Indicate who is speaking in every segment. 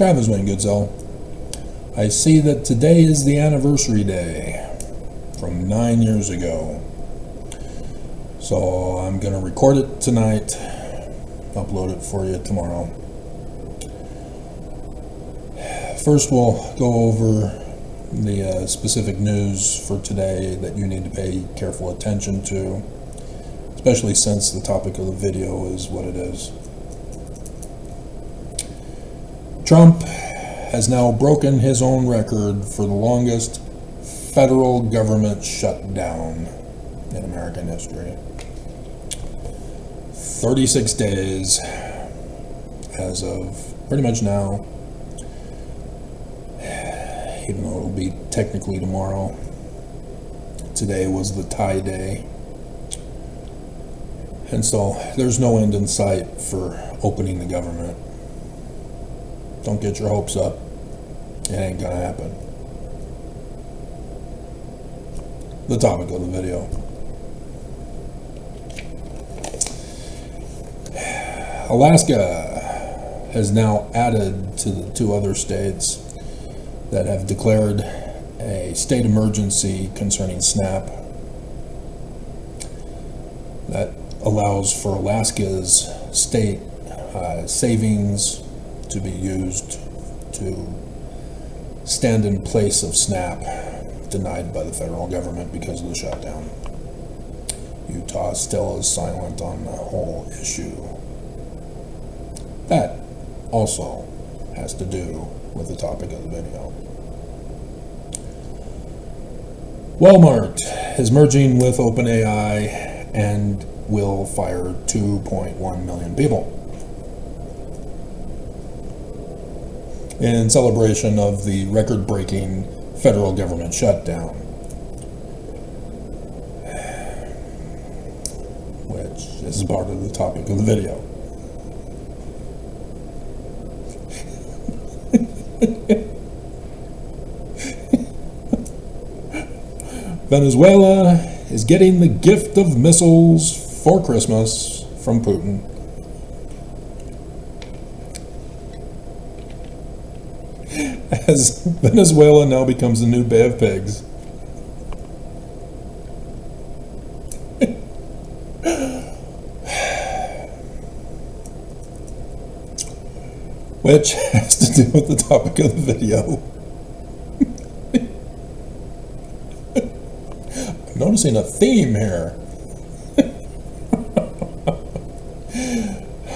Speaker 1: Travis Wayne Goodsell. I see that today is the anniversary day from 9 years ago. So I'm going to record it tonight, upload it for you tomorrow. First we'll go over the specific news for today that you need to pay careful attention to, especially since the topic of the video is what it is. Trump has now broken his own record for the longest federal government shutdown in American history. 36 days as of pretty much now, even though it'll be technically tomorrow. Today was the tie day. And so there's no end in sight for opening the government. Don't get your hopes up. It ain't gonna happen. The topic of the video. Alaska has now added to the 2 other states that have declared a state emergency concerning SNAP. That allows for Alaska's state savings to be used to stand in place of SNAP, denied by the federal government because of the shutdown. Utah still is silent on the whole issue. That also has to do with the topic of the video. Walmart is merging with OpenAI and will fire 2.1 million people in celebration of the record-breaking federal government shutdown, which is part of the topic of the video. Venezuela is getting the gift of missiles for Christmas from Putin. As Venezuela now becomes the new Bay of Pigs. Which has to do with the topic of the video. I'm noticing a theme here.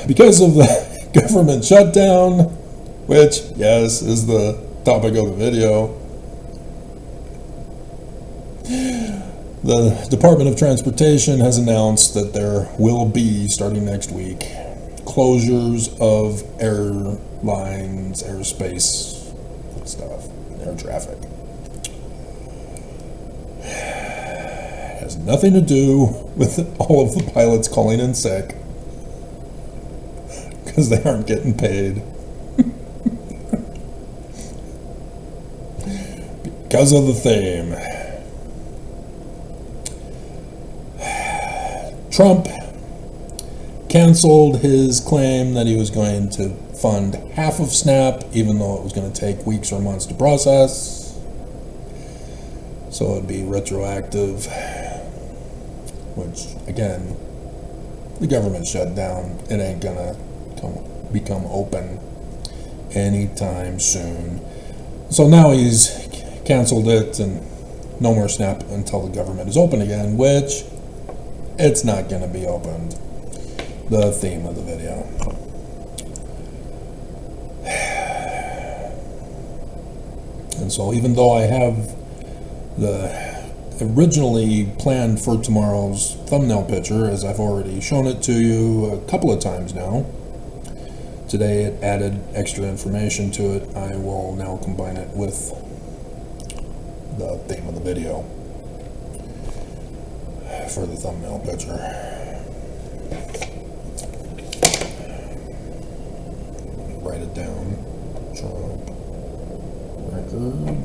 Speaker 1: Because of the government shutdown, which, yes, is the topic of the video, the Department of Transportation has announced that there will be, starting next week, closures of airlines, airspace stuff, air traffic. It has nothing to do with all of the pilots calling in sick because they aren't getting paid. Because of the theme. Trump canceled his claim that he was going to fund half of SNAP, even though it was going to take weeks or months to process. So it'd be retroactive, which, again, the government shut down. It ain't gonna become open anytime soon. So now he's canceled it and no more SNAP until the government is open again, which it's not going to be opened. The theme of the video. And so even though I have the originally planned for tomorrow's thumbnail picture, as I've already shown it to you a couple of times now, today it added extra information to it. I will now combine it with the theme of the video for the thumbnail picture. Let me write it down. Trump record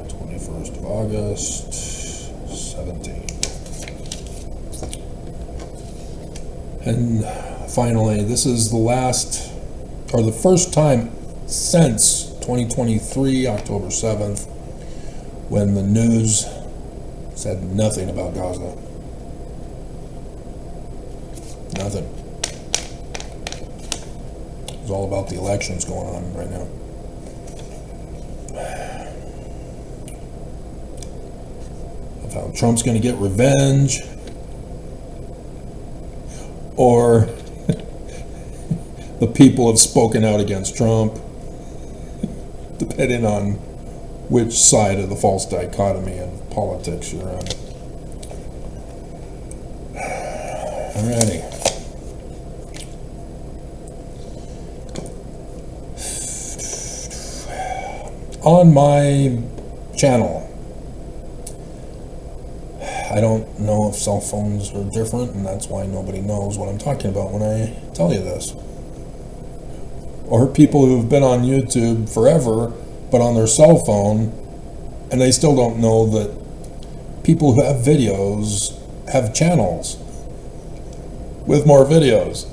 Speaker 1: 21st of August 17. And finally, this is the last or the first time since 2023, October 7th, when the news said nothing about Gaza. Nothing. It's all about the elections going on right now. Of how Trump's going to get revenge, or the people have spoken out against Trump, depending on which side of the false dichotomy of politics you're on. Alrighty. On my channel, I don't know if cell phones are different, and that's why nobody knows what I'm talking about when I tell you this. Or people who've been on YouTube forever, but on their cell phone, and they still don't know that people who have videos have channels with more videos.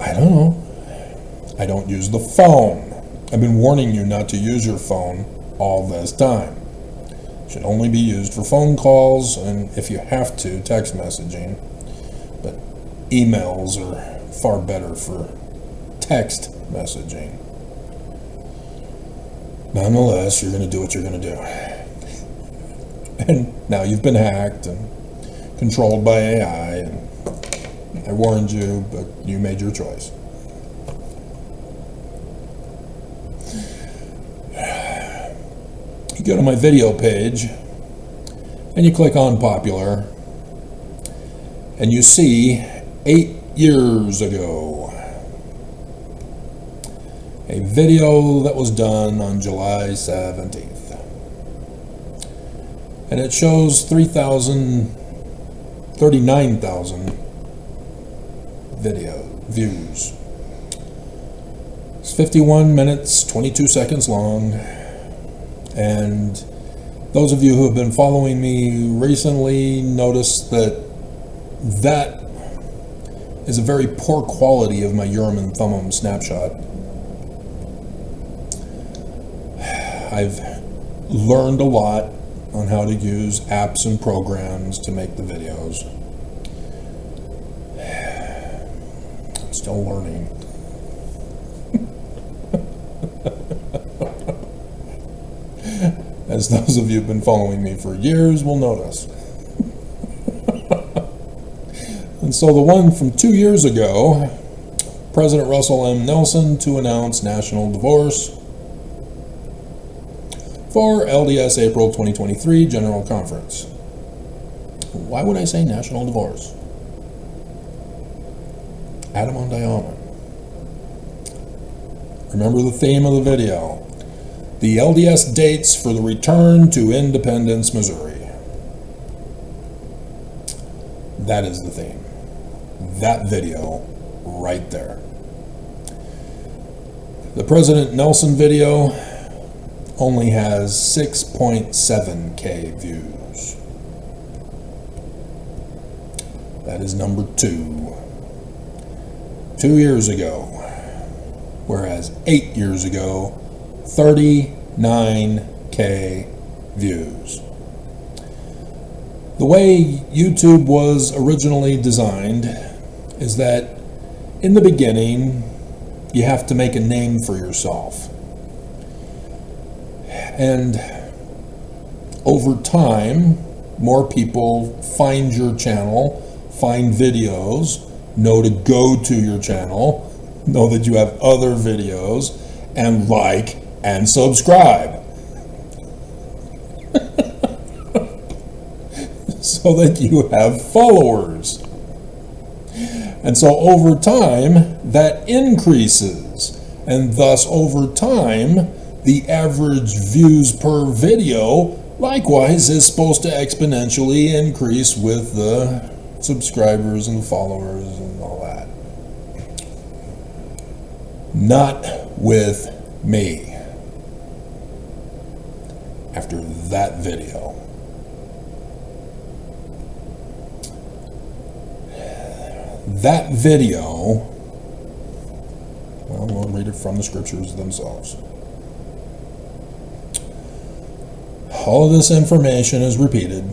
Speaker 1: I don't know. I don't use the phone. I've been warning you not to use your phone all this time. It should only be used for phone calls, and if you have to, text messaging. But emails are far better for text messaging. Nonetheless, you're going to do what you're going to do. And now you've been hacked and controlled by AI, and I warned you, but you made your choice. You go to my video page, and you click on popular, and you see 8 years ago, a video that was done on July 17th. And it shows 39,000 video views. It's 51 minutes, 22 seconds long. And those of you who have been following me recently notice that that is a very poor quality of my Urim and Thummim snapshot. I've learned a lot on how to use apps and programs to make the videos. I'm still learning. As those of you who've been following me for years will notice. And so the one from 2 years ago, President Russell M. Nelson to announce national divorce for LDS April 2023 General Conference. Why would I say national divorce? Adam on Diamond. Remember the theme of the video. The LDS dates for the return to Independence, Missouri. That is the theme. That video right there. The President Nelson video only has 6.7K views. That is number 2. 2 years ago. Whereas 8 years ago, 39K views. The way YouTube was originally designed is that in the beginning, you have to make a name for yourself. And over time, more people find your channel, find videos, know to go to your channel, know that you have other videos, and like and subscribe. So that you have followers. And so over time, that increases. And thus over time, the average views per video likewise is supposed to exponentially increase with the subscribers and followers and all that. Not with me. After that video. that video, well, we'll read it from the scriptures themselves. All of this information is repeated,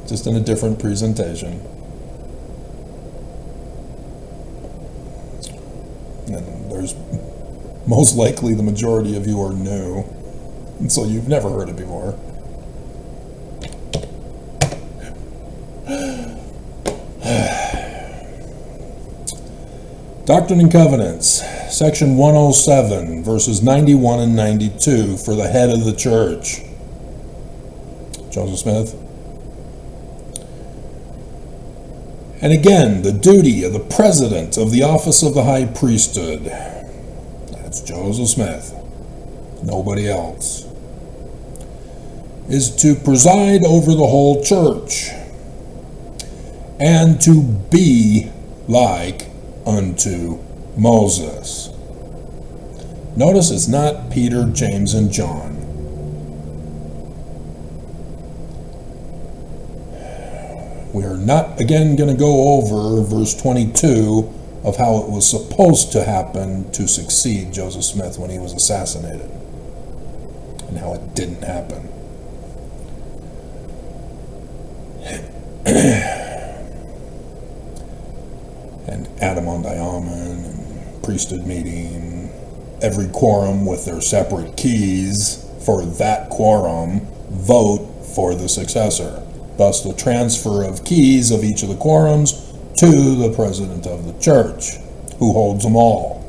Speaker 1: just in a different presentation. And there's most likely the majority of you are new, and so you've never heard it before. Doctrine and Covenants, section 107, verses 91 and 92 for the head of the church. Joseph Smith. And again, the duty of the president of the office of the high priesthood. That's Joseph Smith, nobody else. Is to preside over the whole church and to be like unto Moses. Notice it's not Peter, James, and John. We are not again going to go over verse 22 of how it was supposed to happen to succeed Joseph Smith when he was assassinated, and how it didn't happen. And Adamon Diamond and priesthood meeting, every quorum with their separate keys for that quorum vote for the successor. Thus the transfer of keys of each of the quorums to the president of the church, who holds them all.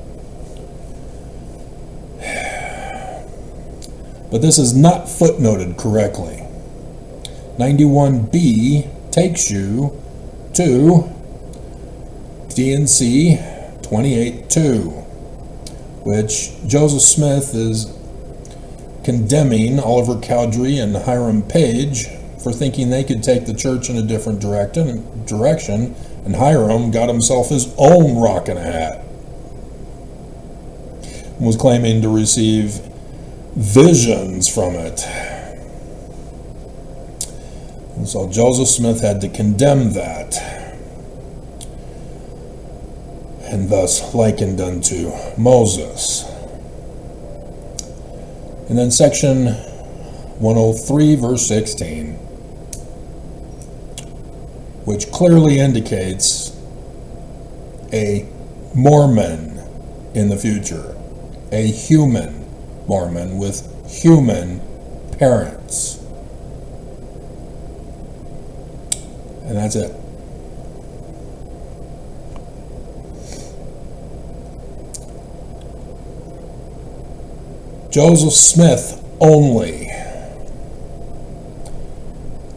Speaker 1: But this is not footnoted correctly. 91b takes you to D&C 28.2, which Joseph Smith is condemning Oliver Cowdery and Hiram Page for thinking they could take the church in a different direction, and Hiram got himself his own rock and a hat. And was claiming to receive visions from it. And so Joseph Smith had to condemn that, and thus likened unto Moses. And then section 103, verse 16, which clearly indicates a Mormon in the future, a human Mormon with human parents. And that's it. Joseph Smith only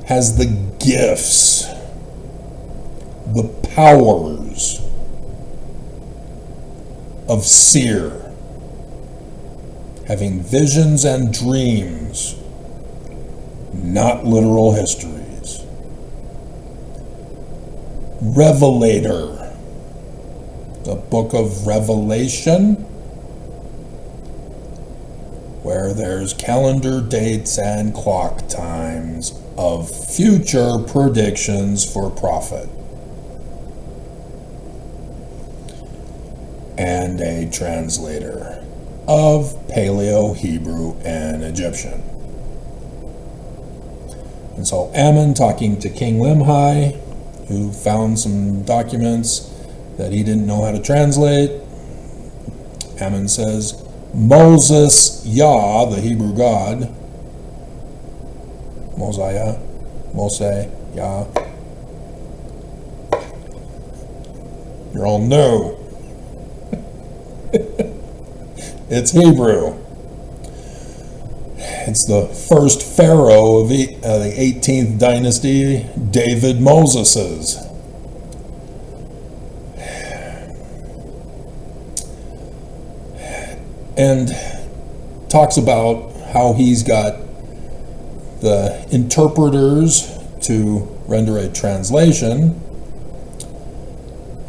Speaker 1: has the gifts, the powers of seer, having visions and dreams, not literal histories. Revelator, the book of Revelation, where there's calendar dates and clock times of future predictions for prophet. And a translator of Paleo, Hebrew, and Egyptian. And so Ammon, talking to King Limhi, who found some documents that he didn't know how to translate, Ammon says, Moses, Yah, the Hebrew God, Mosiah, Mose, Yah. You're all new. It's Hebrew. It's the first pharaoh of the 18th dynasty, David Moses's. And talks about how he's got the interpreters to render a translation,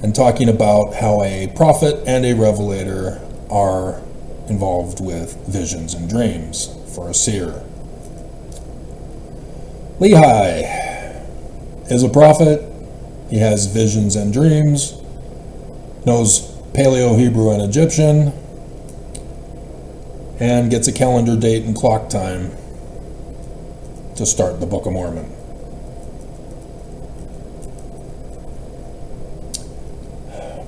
Speaker 1: and talking about how a prophet and a revelator are involved with visions and dreams for a seer. Lehi is a prophet He has visions and dreams, knows Paleo, Hebrew, and Egyptian, and gets a calendar date and clock time to start the Book of Mormon.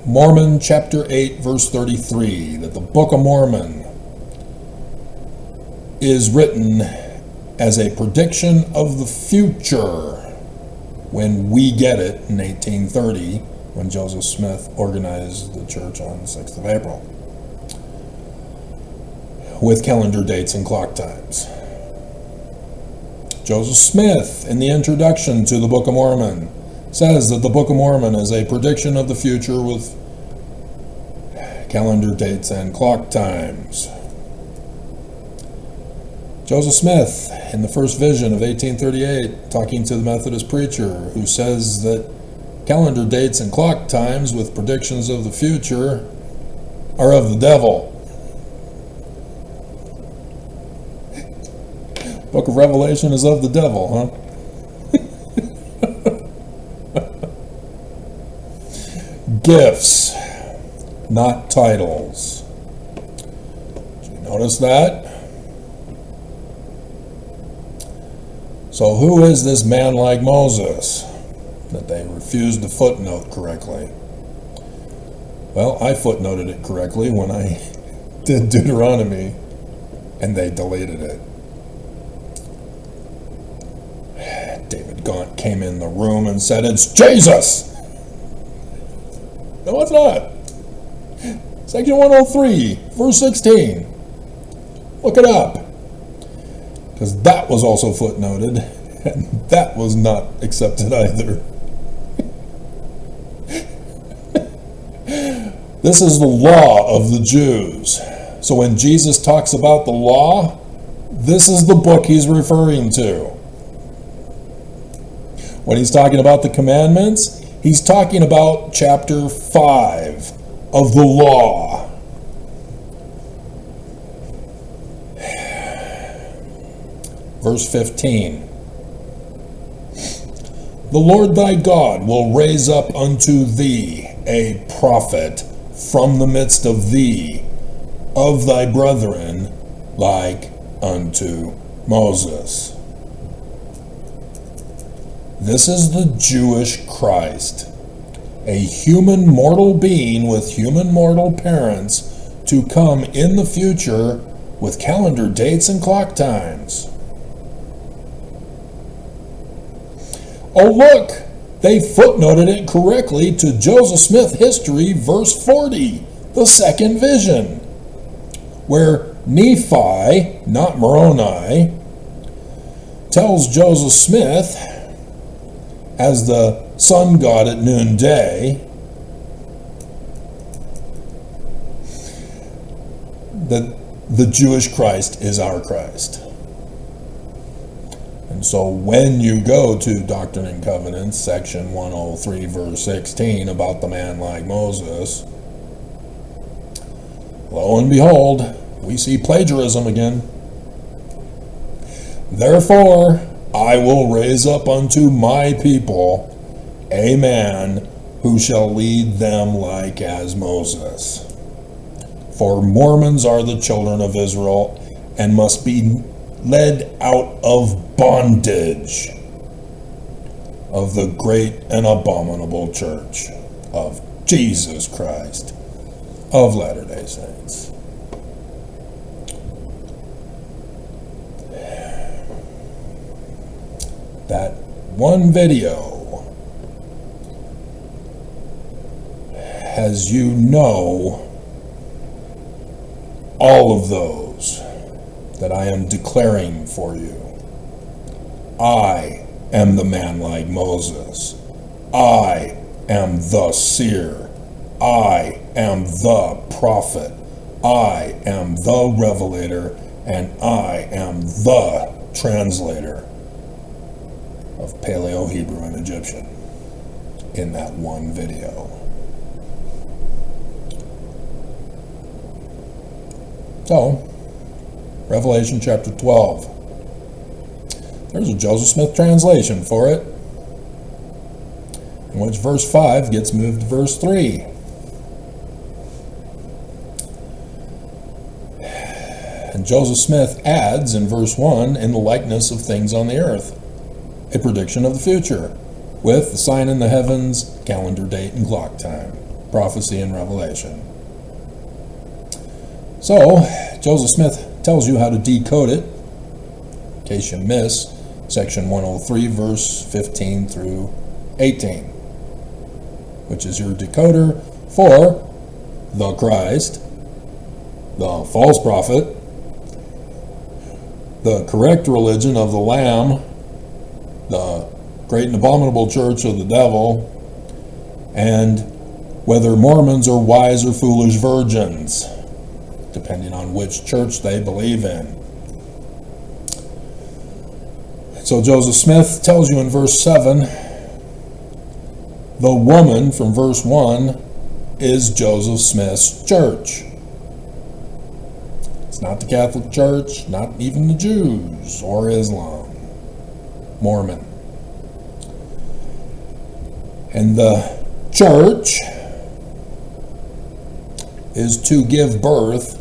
Speaker 1: Mormon chapter 8 verse 33, that the Book of Mormon is written as a prediction of the future when we get it in 1830, when Joseph Smith organized the church on the 6th of April, with calendar dates and clock times. Joseph Smith, in the introduction to the Book of Mormon, says that the Book of Mormon is a prediction of the future with calendar dates and clock times. Joseph Smith, in the first vision of 1838, talking to the Methodist preacher, who says that calendar dates and clock times with predictions of the future are of the devil. Book of Revelation is of the devil, huh? Gifts, not titles. Did you notice that? So who is this man like Moses that they refused to footnote correctly? Well, I footnoted it correctly when I did Deuteronomy, and they deleted it. David Gaunt came in the room and said, "It's Jesus!" No, it's not. Section 103, verse 16. Look it up. Because that was also footnoted, and that was not accepted either. This is the law of the Jews. So when Jesus talks about the law, this is the book he's referring to. When he's talking about the commandments, he's talking about chapter 5 of the law. Verse 15. The Lord thy God will raise up unto thee a prophet from the midst of thee, of thy brethren, like unto Moses. This is the Jewish Christ, a human mortal being with human mortal parents to come in the future with calendar dates and clock times. Oh look, they footnoted it correctly to Joseph Smith History, verse 40, the second vision, where Nephi, not Moroni, tells Joseph Smith, as the sun god at noonday, that the Jewish Christ is our Christ. And so when you go to Doctrine and Covenants, section 103, verse 16, about the man like Moses, lo and behold, we see plagiarism again. Therefore, I will raise up unto my people a man who shall lead them like as Moses. For Mormons are the children of Israel, and must be led out of bondage of the great and abominable church of Jesus Christ of Latter-day Saints. That one video has, you know, all of those that I am declaring for you. I am the man like Moses. I am the seer. I am the prophet. I am the revelator, and I am the translator of Paleo, Hebrew, and Egyptian in that one video. So, Revelation chapter 12. There's a Joseph Smith translation for it. in which verse 5 gets moved to verse 3. And Joseph Smith adds in verse 1, in the likeness of things on the earth, a prediction of the future, with the sign in the heavens, calendar date and clock time, prophecy and revelation. So, Joseph Smith tells you how to decode it, in case you miss section 103, verse 15 through 18, which is your decoder for the Christ, the false prophet, the correct religion of the Lamb, the great and abominable church of the devil, and whether Mormons are wise or foolish virgins, depending on which church they believe in. So Joseph Smith tells you in verse 7, the woman from verse 1 is Joseph Smith's church. It's not the Catholic Church, not even the Jews or Islam, Mormon. And the church is to give birth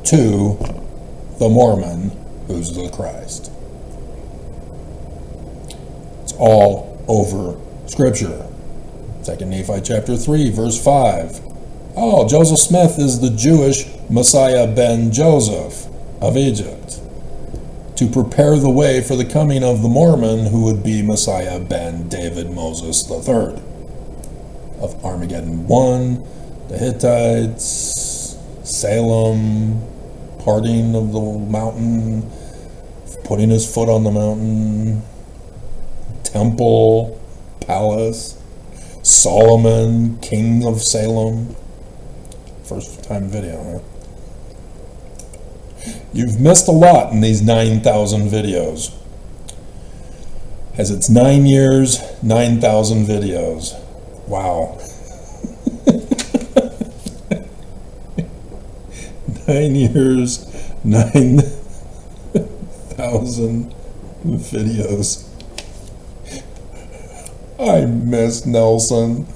Speaker 1: to the Mormon, who's the Christ. It's all over Scripture. 2 Nephi chapter 3, verse 5. Oh, Joseph Smith is the Jewish Messiah ben Joseph of Egypt, to prepare the way for the coming of the Mormon, who would be Messiah ben David Moses III of Armageddon 1, the Hittites, Salem, parting of the mountain, putting his foot on the mountain, temple, palace, Solomon, king of Salem. First time video, huh? You've missed a lot in these 9,000 videos. As it's 9 years, 9,000 videos. Wow. 9 years, 9,000 videos. I miss Nelson.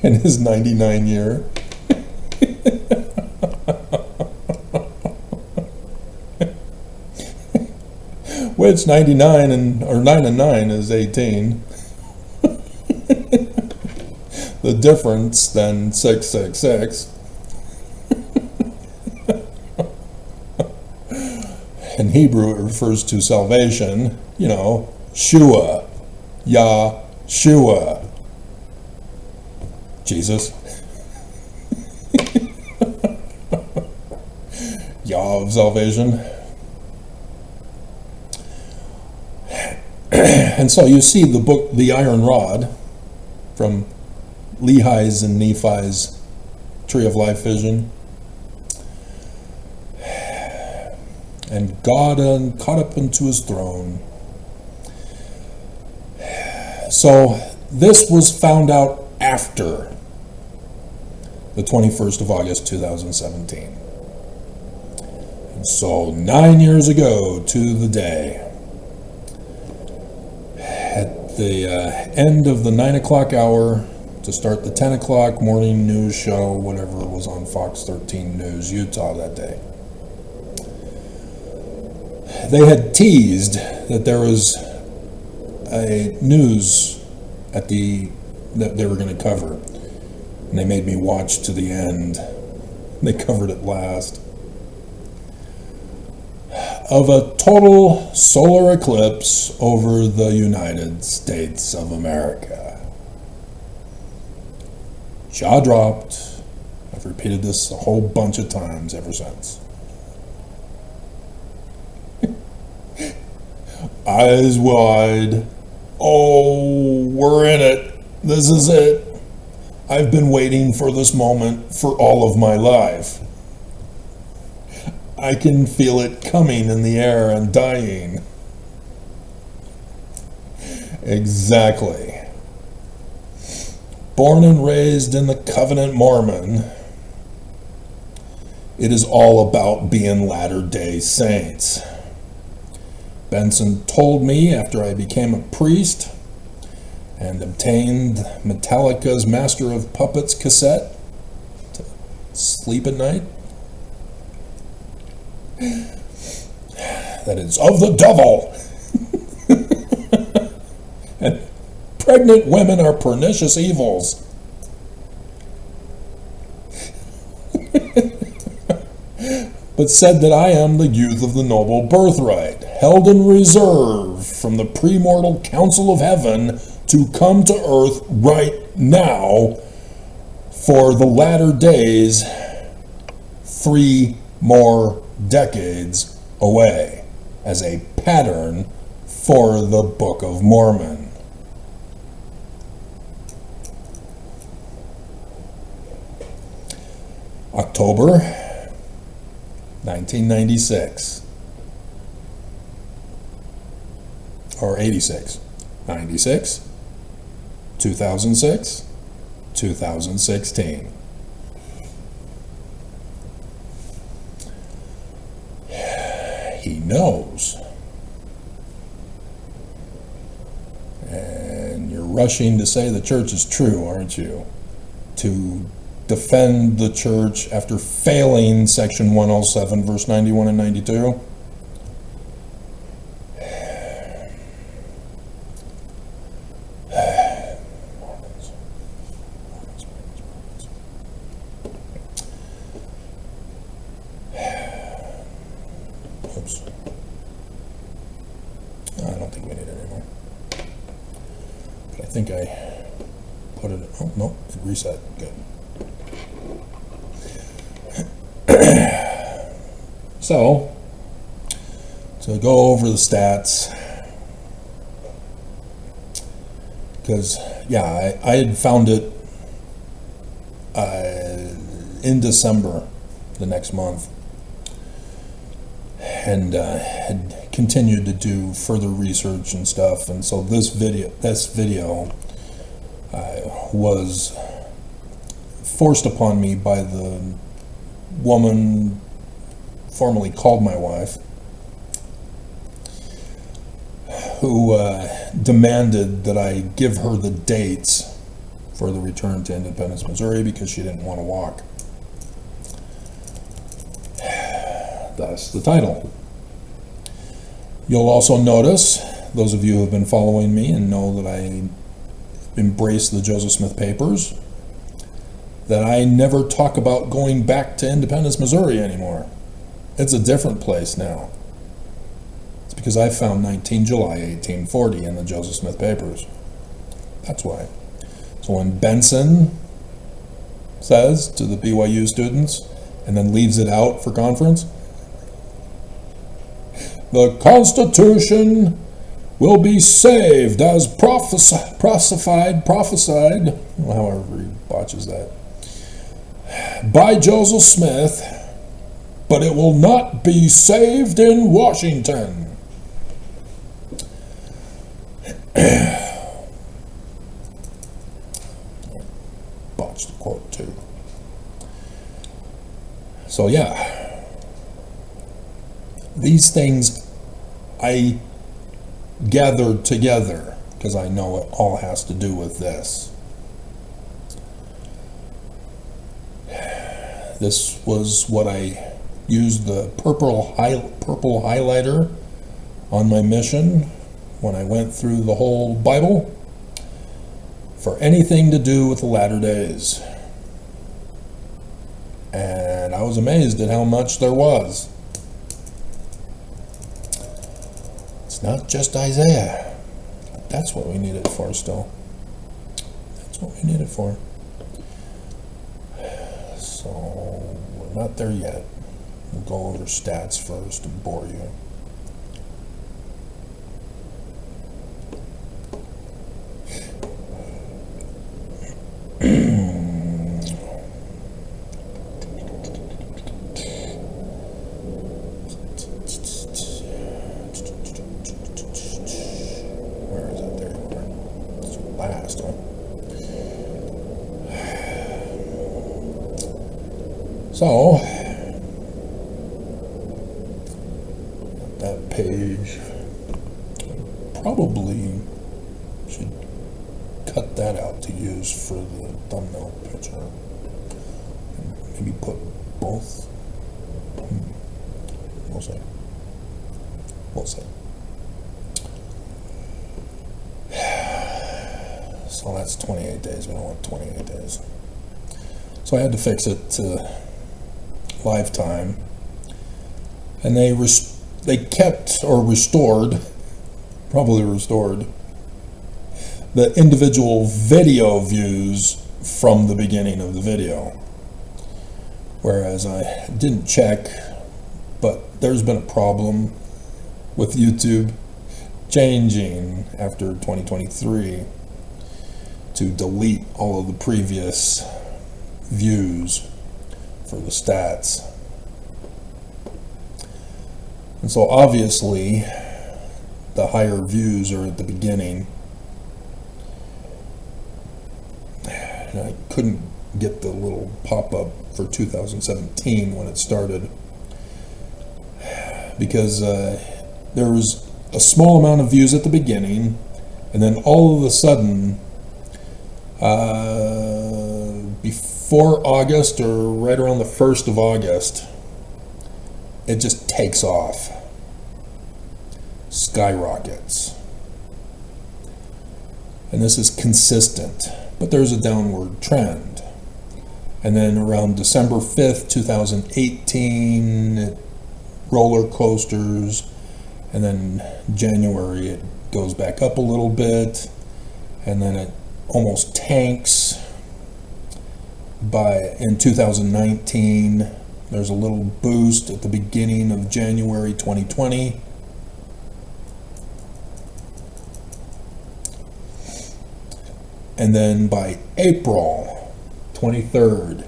Speaker 1: In his 99 year. Which 99 or 9 and 9 is 18. The difference then 666. In Hebrew it refers to salvation, you know, Shua, Yah-Shua. Jesus. Yah of salvation. And so you see the book, The Iron Rod, from Lehi's and Nephi's Tree of Life vision. And God caught up into his throne. So this was found out after the 21st of August 2017. And so 9 years ago to the day, at the end of the 9 o'clock hour to start the 10 o'clock morning news show, whatever was on Fox 13 News, Utah that day, they had teased that there was a news at that they were going to cover. And they made me watch to the end. They covered it last. Of a total solar eclipse over the United States of America. Jaw dropped. I've repeated this a whole bunch of times ever since. Eyes wide. Oh, we're in it. This is it. I've been waiting for this moment for all of my life. I can feel it coming in the air and dying. Exactly. Born and raised in the Covenant Mormon, it is all about being Latter-day Saints. Benson told me after I became a priest and obtained Metallica's Master of Puppets cassette to sleep at night that it's of the devil. And pregnant women are pernicious evils. But said that I am the youth of the noble birthright, held in reserve from the premortal council of heaven to come to earth right now for the latter days, 3 more decades away, as a pattern for the Book of Mormon. October 1996, or 86, 96, 2006, 2016. He knows. And you're rushing to say the church is true, aren't you? To defend the church after failing section 107 verse 91 and 92. Oops. I don't think we need it anymore. But I think I put it, oh no, it reset, good. So, to go over the stats, because, yeah, I had found it in December, the next month, and had continued to do further research and stuff, and so this video was forced upon me by the woman formerly called my wife, who demanded that I give her the dates for the return to Independence, Missouri, because she didn't want to walk. That's the title. You'll also notice, those of you who have been following me and know that I embrace the Joseph Smith Papers, that I never talk about going back to Independence, Missouri anymore. It's a different place now. It's because I found 19 July 1840 in the Joseph Smith Papers. That's why. So when Benson says to the BYU students and then leaves it out for conference, the Constitution will be saved as prophesied, however he botches that, by Joseph Smith, but it will not be saved in Washington. Botched the quote too. So yeah, these things I gathered together because I know it all has to do with this. This was what I used the purple highlighter on my mission when I went through the whole Bible for anything to do with the latter days. And I was amazed at how much there was. It's not just Isaiah. But that's what we need it for still. That's what we need it for. So we're not there yet. We'll go over stats first and bore you. Where is it? There you are. It's last, huh? So, that page probably should cut that out to use for the thumbnail picture. And maybe put both. We'll see. We'll see. So that's 28 days. We don't want 28 days. So I had to fix it to lifetime. And they kept, or restored, probably restored, the individual video views from the beginning of the video. Whereas I didn't check, but there's been a problem with YouTube changing after 2023 to delete all of the previous views for the stats. And so obviously the higher views are at the beginning. And I couldn't get the little pop-up for 2017 when it started, because there was a small amount of views at the beginning, and then all of a sudden before August, or right around the 1st of August, it just takes off, skyrockets. And this is consistent, but there's a downward trend. And then around December 5th, 2018, it roller coasters, and then January it goes back up a little bit, and then it almost tanks. In 2019, there's a little boost at the beginning of January 2020. And then by April 23rd,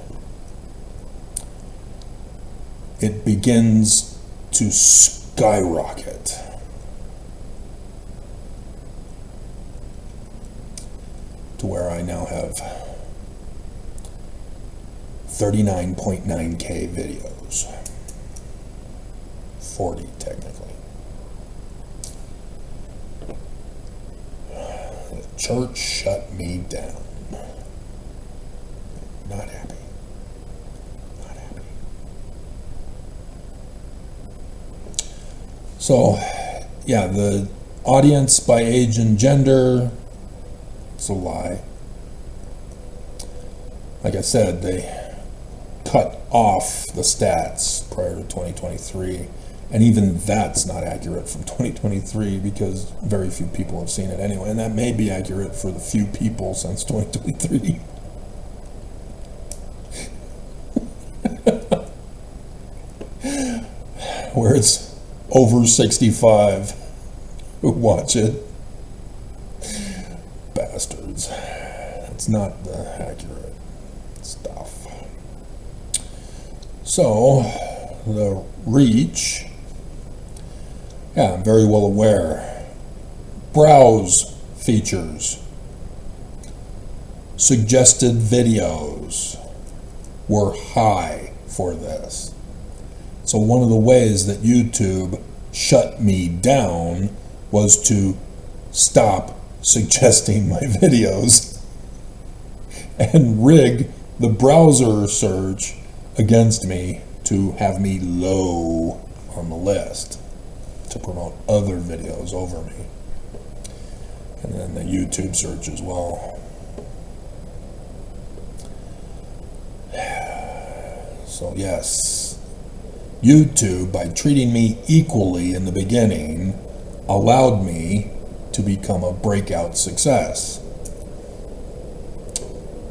Speaker 1: it begins to skyrocket. To where I now have 39.9K videos. 40 technically. The church shut me down. Not happy. Not happy. So, yeah, the audience by age and gender, it's a lie. Like I said, they cut off the stats prior to 2023, and even that's not accurate from 2023 because very few people have seen it anyway, and that may be accurate for the few people since 2023. Where it's over 65 who watch it. Bastards. That's not the accurate stuff. So, the reach, yeah, I'm very well aware. Browse features, suggested videos were high for this. So one of the ways that YouTube shut me down was to stop suggesting my videos and rig the browser search against me to have me low on the list to promote other videos over me. And then the YouTube search as well. So yes, YouTube, by treating me equally in the beginning, allowed me to become a breakout success.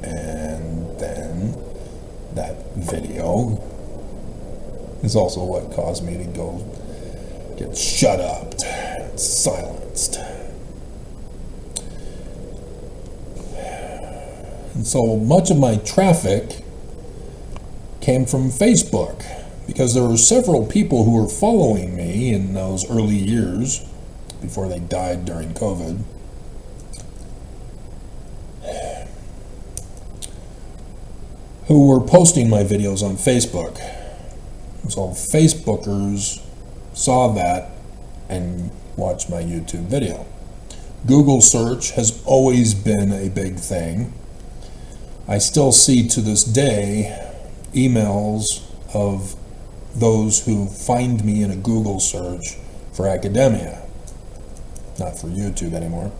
Speaker 1: And then that video is also what caused me to go get shut up, silenced. And so much of my traffic came from Facebook, because there were several people who were following me in those early years before they died during COVID. Who were posting my videos on Facebook. So Facebookers saw that and watched my YouTube video. Google search has always been a big thing. I still see to this day emails of those who find me in a Google search for academia, not for YouTube anymore.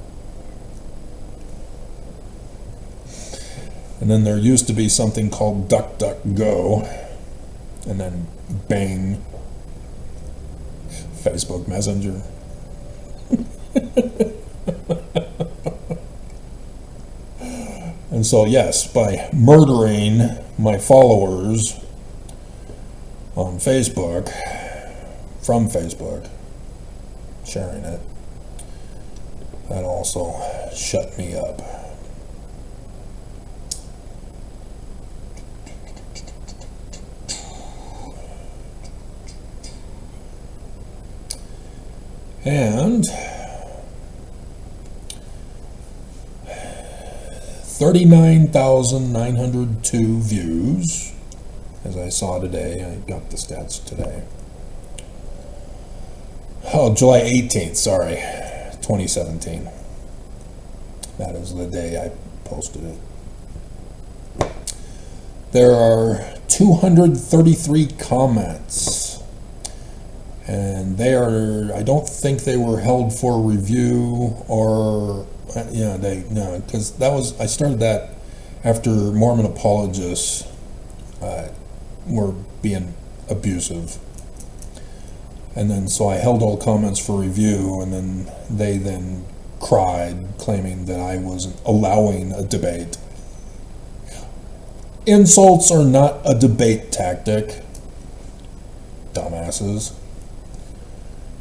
Speaker 1: And then there used to be something called DuckDuckGo, and then Bing, Facebook Messenger. And so yes, by murdering my followers on Facebook, from Facebook, sharing it, that also shut me up. And 39,902 views, as I saw today. I got the stats today. Oh, July 18th, sorry, 2017. That is the day I posted it. There are 233 comments, and they are, I don't think they were held for review or yeah, no, because that was, I started that after Mormon apologists were being abusive, and then so I held all comments for review, and then they then cried, claiming that I wasn't allowing a debate. Insults are not a debate tactic, dumbasses.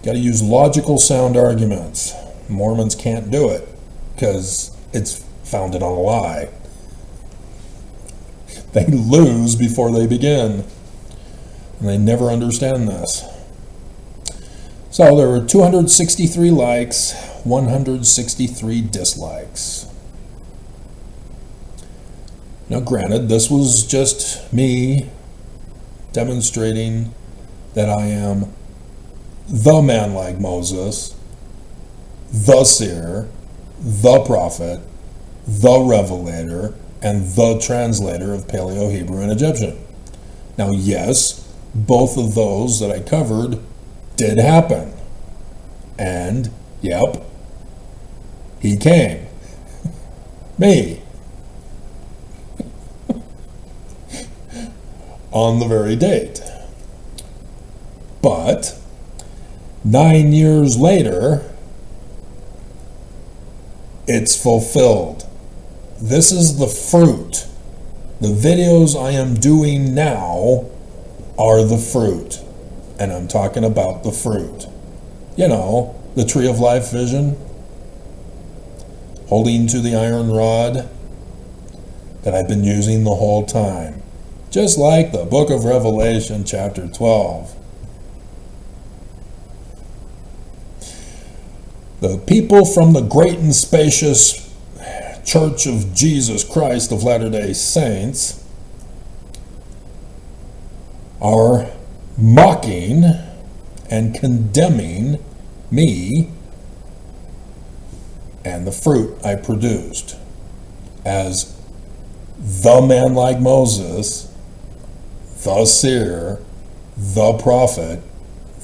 Speaker 1: Got to use logical, sound arguments. Mormons can't do it, because it's founded on a lie. They lose before they begin, and they never understand this. So there were 263 likes, 163 dislikes. Now granted, this was just me demonstrating that I am the man like Moses, the seer, the prophet, the revelator, and the translator of Paleo, Hebrew, and Egyptian. Now, yes, both of those that I covered did happen. And, yep, he came. Me. On the very date. But 9 years later, it's fulfilled. This is the fruit. The videos I am doing now are the fruit. And I'm talking about the fruit. You know, the tree of life vision, holding to the iron rod that I've been using the whole time. Just like the book of Revelation, chapter 12. The people from the great and spacious Church of Jesus Christ of Latter-day Saints are mocking and condemning me and the fruit I produced as the man like Moses, the seer, the prophet,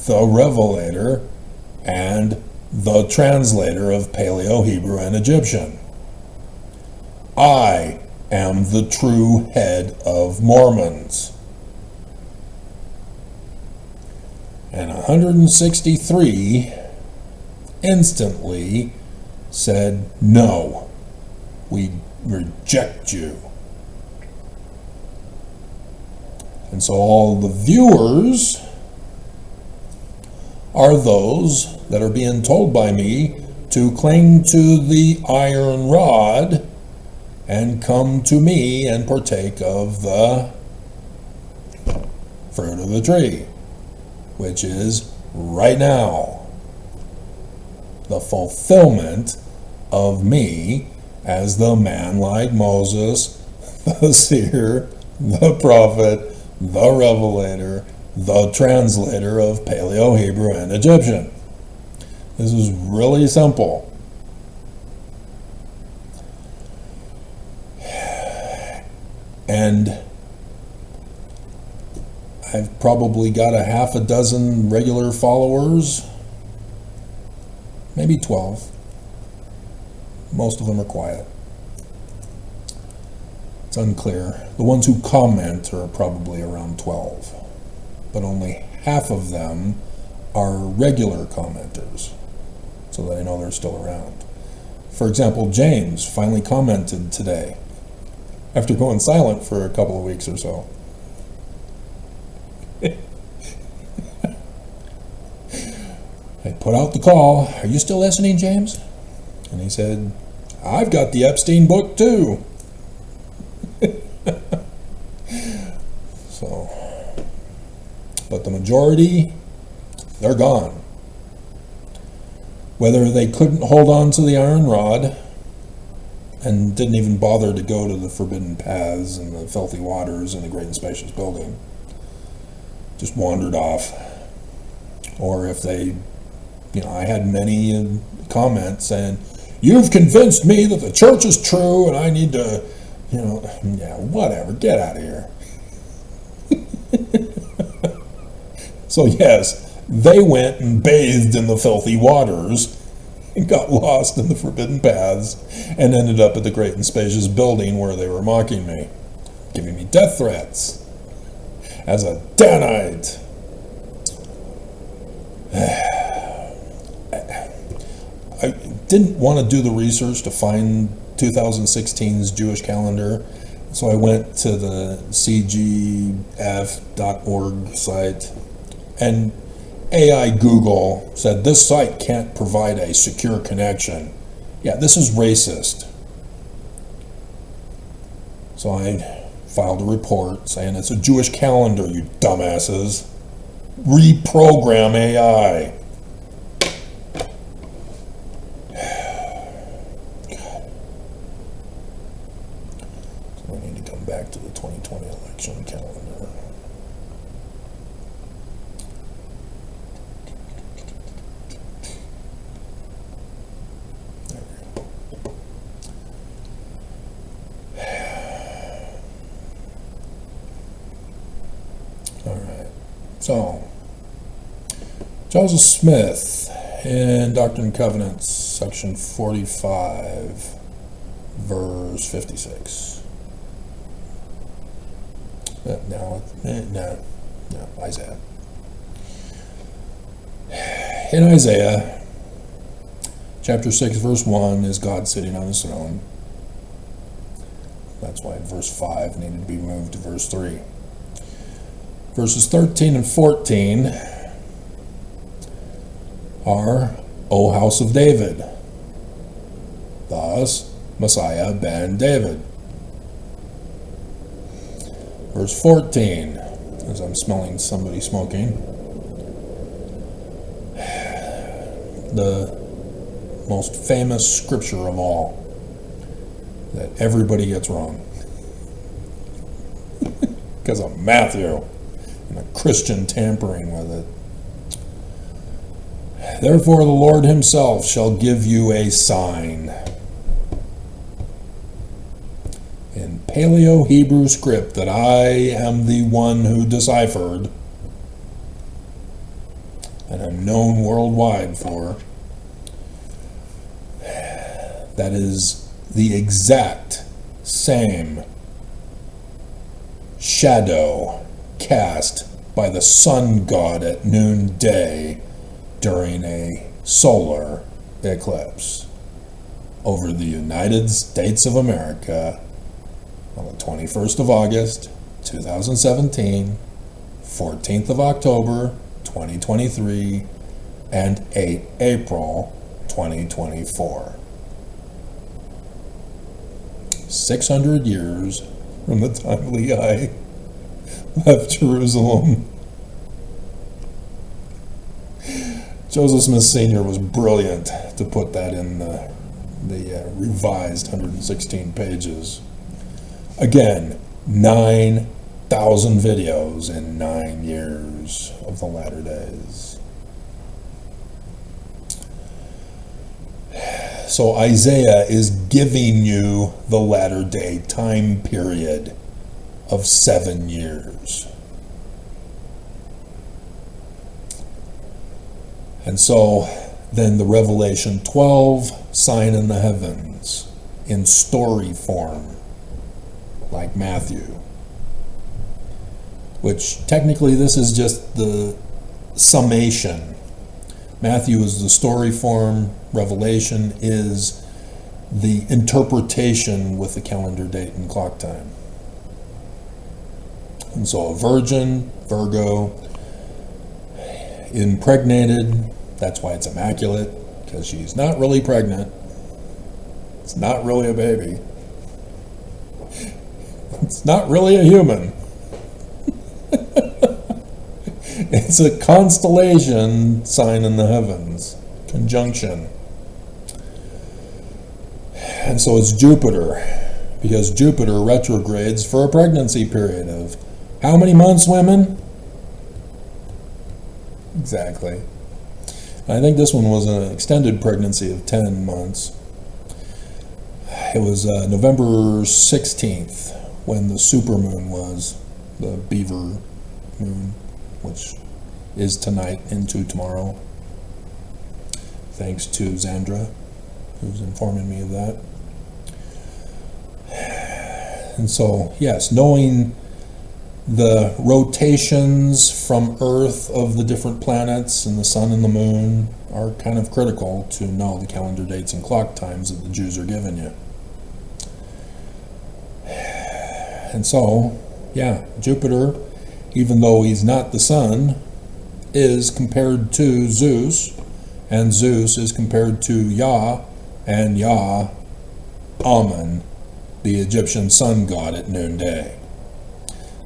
Speaker 1: the revelator, and the translator of Paleo, Hebrew, and Egyptian. I am the true head of Mormons. And 163 instantly said, no, we reject you. And so all the viewers are those that are being told by me to cling to the iron rod and come to me and partake of the fruit of the tree, which is right now the fulfillment of me as the man like Moses, the seer, the prophet, the revelator, the translator of Paleo, Hebrew, and Egyptian. This is really simple. And I've probably got a half a dozen regular followers, maybe 12. Most of them are quiet. It's unclear. The ones who comment are probably around 12, but only half of them are regular commenters, so that I know they're still around. For example, James finally commented today, after going silent for a couple of weeks or so. I put out the call, "Are you still listening, James?" And he said, "I've got the Epstein book too." So, but the majority, they're gone. Whether they couldn't hold on to the iron rod and didn't even bother to go to the forbidden paths and the filthy waters in the great and spacious building, just wandered off, or if they, I had many comments saying, "You've convinced me that the church is true and I need to, yeah, whatever, get out of here." So yes, they went and bathed in the filthy waters and got lost in the forbidden paths and ended up at the great and spacious building where they were mocking me, giving me death threats as a Danite. I didn't want to do the research to find 2016's Jewish calendar, so I went to the cgf.org site, and AI Google said this site can't provide a secure connection. Yeah, this is racist. So I filed a report saying it's a Jewish calendar, you dumbasses. Reprogram AI. So we need to come back to the 2020 election calendar. So, Joseph Smith in Doctrine and Covenants, section 45, verse 56. No, Isaiah. In Isaiah, chapter 6, verse 1, is God sitting on his throne. That's why verse 5 needed to be moved to verse 3. Verses 13 and 14 are, O house of David, thus Messiah ben David. Verse 14, as I'm smelling somebody smoking, the most famous scripture of all that everybody gets wrong because of Matthew and a Christian tampering with it. Therefore the Lord himself shall give you a sign. In Paleo-Hebrew script that I am the one who deciphered and am known worldwide for, that is the exact same shadow cast by the sun god at noonday during a solar eclipse over the United States of America on the 21st of August 2017, 14th of October 2023, and 8 April 2024. 600 years from the time Lehi left Jerusalem. Joseph Smith Sr. was brilliant to put that in the revised 116 pages. Again, 9,000 videos in 9 years of the latter days. So Isaiah is giving you the latter day time period of 7 years. And so then the Revelation 12 sign in the heavens in story form, like Matthew, which technically this is just the summation. Matthew is the story form, Revelation is the interpretation with the calendar date and clock time. And so a virgin, Virgo, impregnated, that's why it's immaculate, because she's not really pregnant. It's not really a baby. It's not really a human. It's a constellation sign in the heavens, conjunction. And so it's Jupiter, because Jupiter retrogrades for a pregnancy period of how many months, women? Exactly. I think this one was an extended pregnancy of 10 months. It was November 16th when the supermoon was, the beaver moon, which is tonight into tomorrow. Thanks to Zandra, who's informing me of that. And so, yes, knowing the rotations from Earth of the different planets and the sun and the moon are kind of critical to know the calendar dates and clock times that the Jews are giving you. And so, yeah, Jupiter, even though he's not the sun, is compared to Zeus, and Zeus is compared to Yah, and Yah, Amun, the Egyptian sun god at noonday.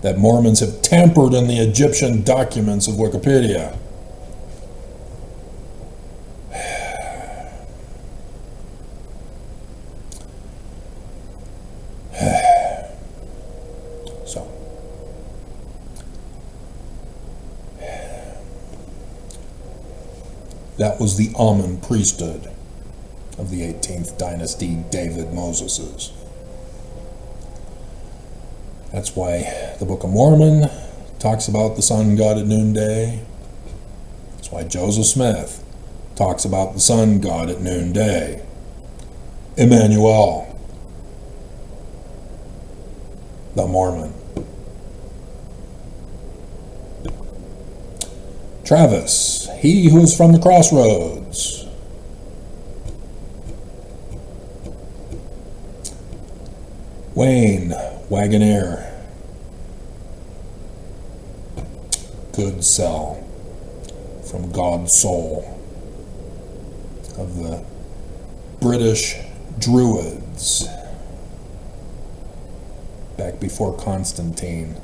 Speaker 1: That Mormons have tampered in the Egyptian documents of Wikipedia. So, that was the Amun priesthood of the 18th dynasty David Moses's. That's why the Book of Mormon talks about the sun god at noonday. That's why Joseph Smith talks about the sun god at noonday. Emmanuel, the Mormon. Travis, he who is from the crossroads. Wayne, Wagonaire. Goodsell, from God's Soul, of the British Druids, back before Constantine,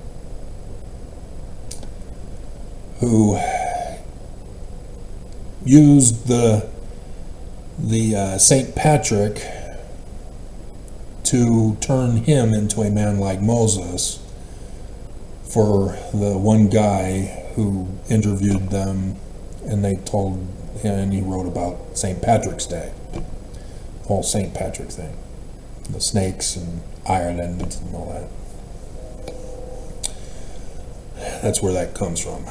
Speaker 1: who used the Saint Patrick to turn him into a man like Moses for the one guy who interviewed them, and they told him, and he wrote about St. Patrick's Day, the whole St. Patrick thing, the snakes and Ireland and all that. That's where that comes from.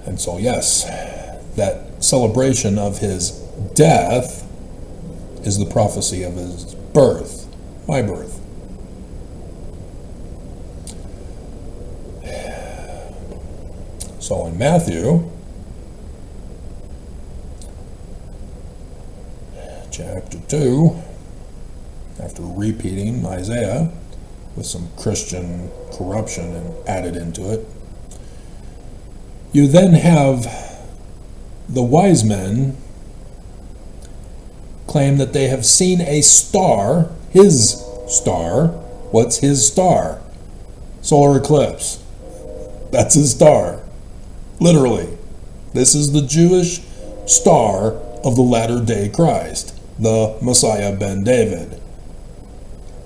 Speaker 1: And so, yes, that celebration of his death is the prophecy of his birth, my birth. So in Matthew, chapter 2, after repeating Isaiah with some Christian corruption and added into it, you then have the wise men claim that they have seen a star, his star. What's his star? Solar eclipse. That's his star. Literally. This is the Jewish star of the latter-day Christ, the Messiah ben David.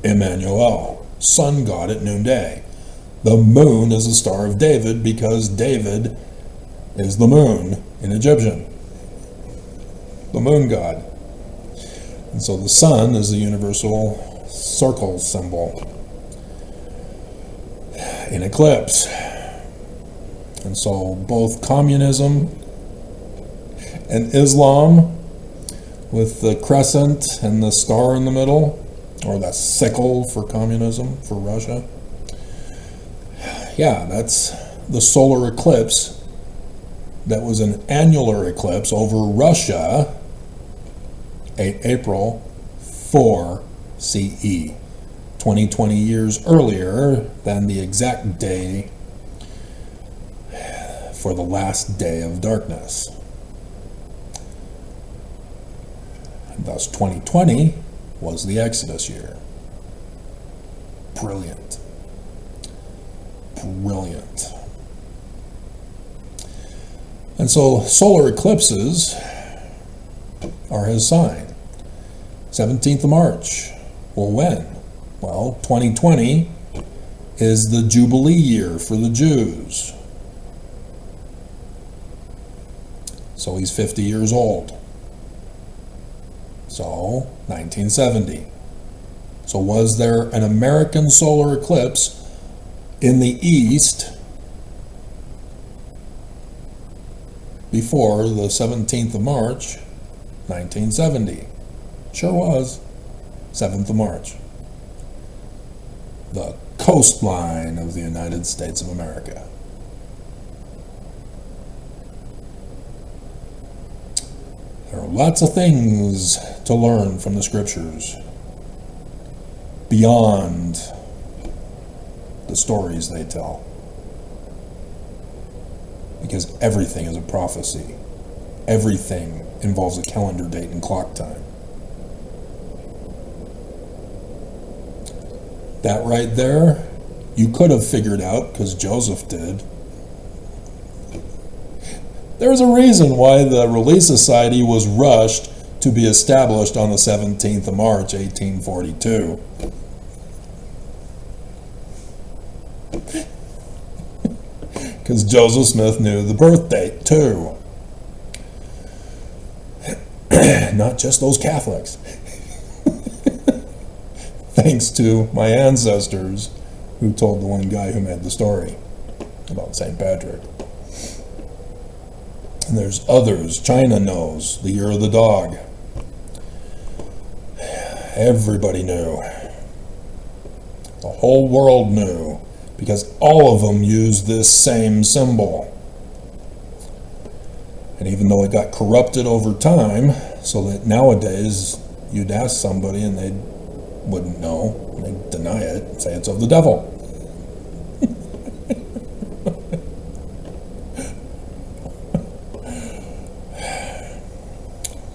Speaker 1: Emmanuel, sun god at noonday. The moon is the star of David because David is the moon in Egyptian. The moon god. And so the sun is the universal circle symbol in eclipse. And so both communism and Islam, with the crescent and the star in the middle, or the sickle for communism for Russia. Yeah, that's the solar eclipse that was an annular eclipse over Russia, 8 April 4 CE, 20 years earlier than the exact day for the last day of darkness. And thus 2020 was the Exodus year. Brilliant. Brilliant. And so solar eclipses are his sign. 17th of March. Well, when? Well, 2020 is the Jubilee year for the Jews. So he's 50 years old. So, 1970. So was there an American solar eclipse in the East before the 17th of March, 1970? Sure was. 7th of March. The coastline of the United States of America. There are lots of things to learn from the scriptures beyond the stories they tell. Because everything is a prophecy. Everything involves a calendar date and clock time. That right there, you could have figured out, because Joseph did. There's a reason why the Relief Society was rushed to be established on the 17th of March, 1842. Because Joseph Smith knew the birth date, too. Not just those Catholics. Thanks to my ancestors who told the one guy who made the story about St. Patrick. And there's others. China knows the year of the dog. Everybody knew. The whole world knew, because all of them use this same symbol. And even though it got corrupted over time, so that nowadays you'd ask somebody and they wouldn't know, they'd deny it and say it's of the devil.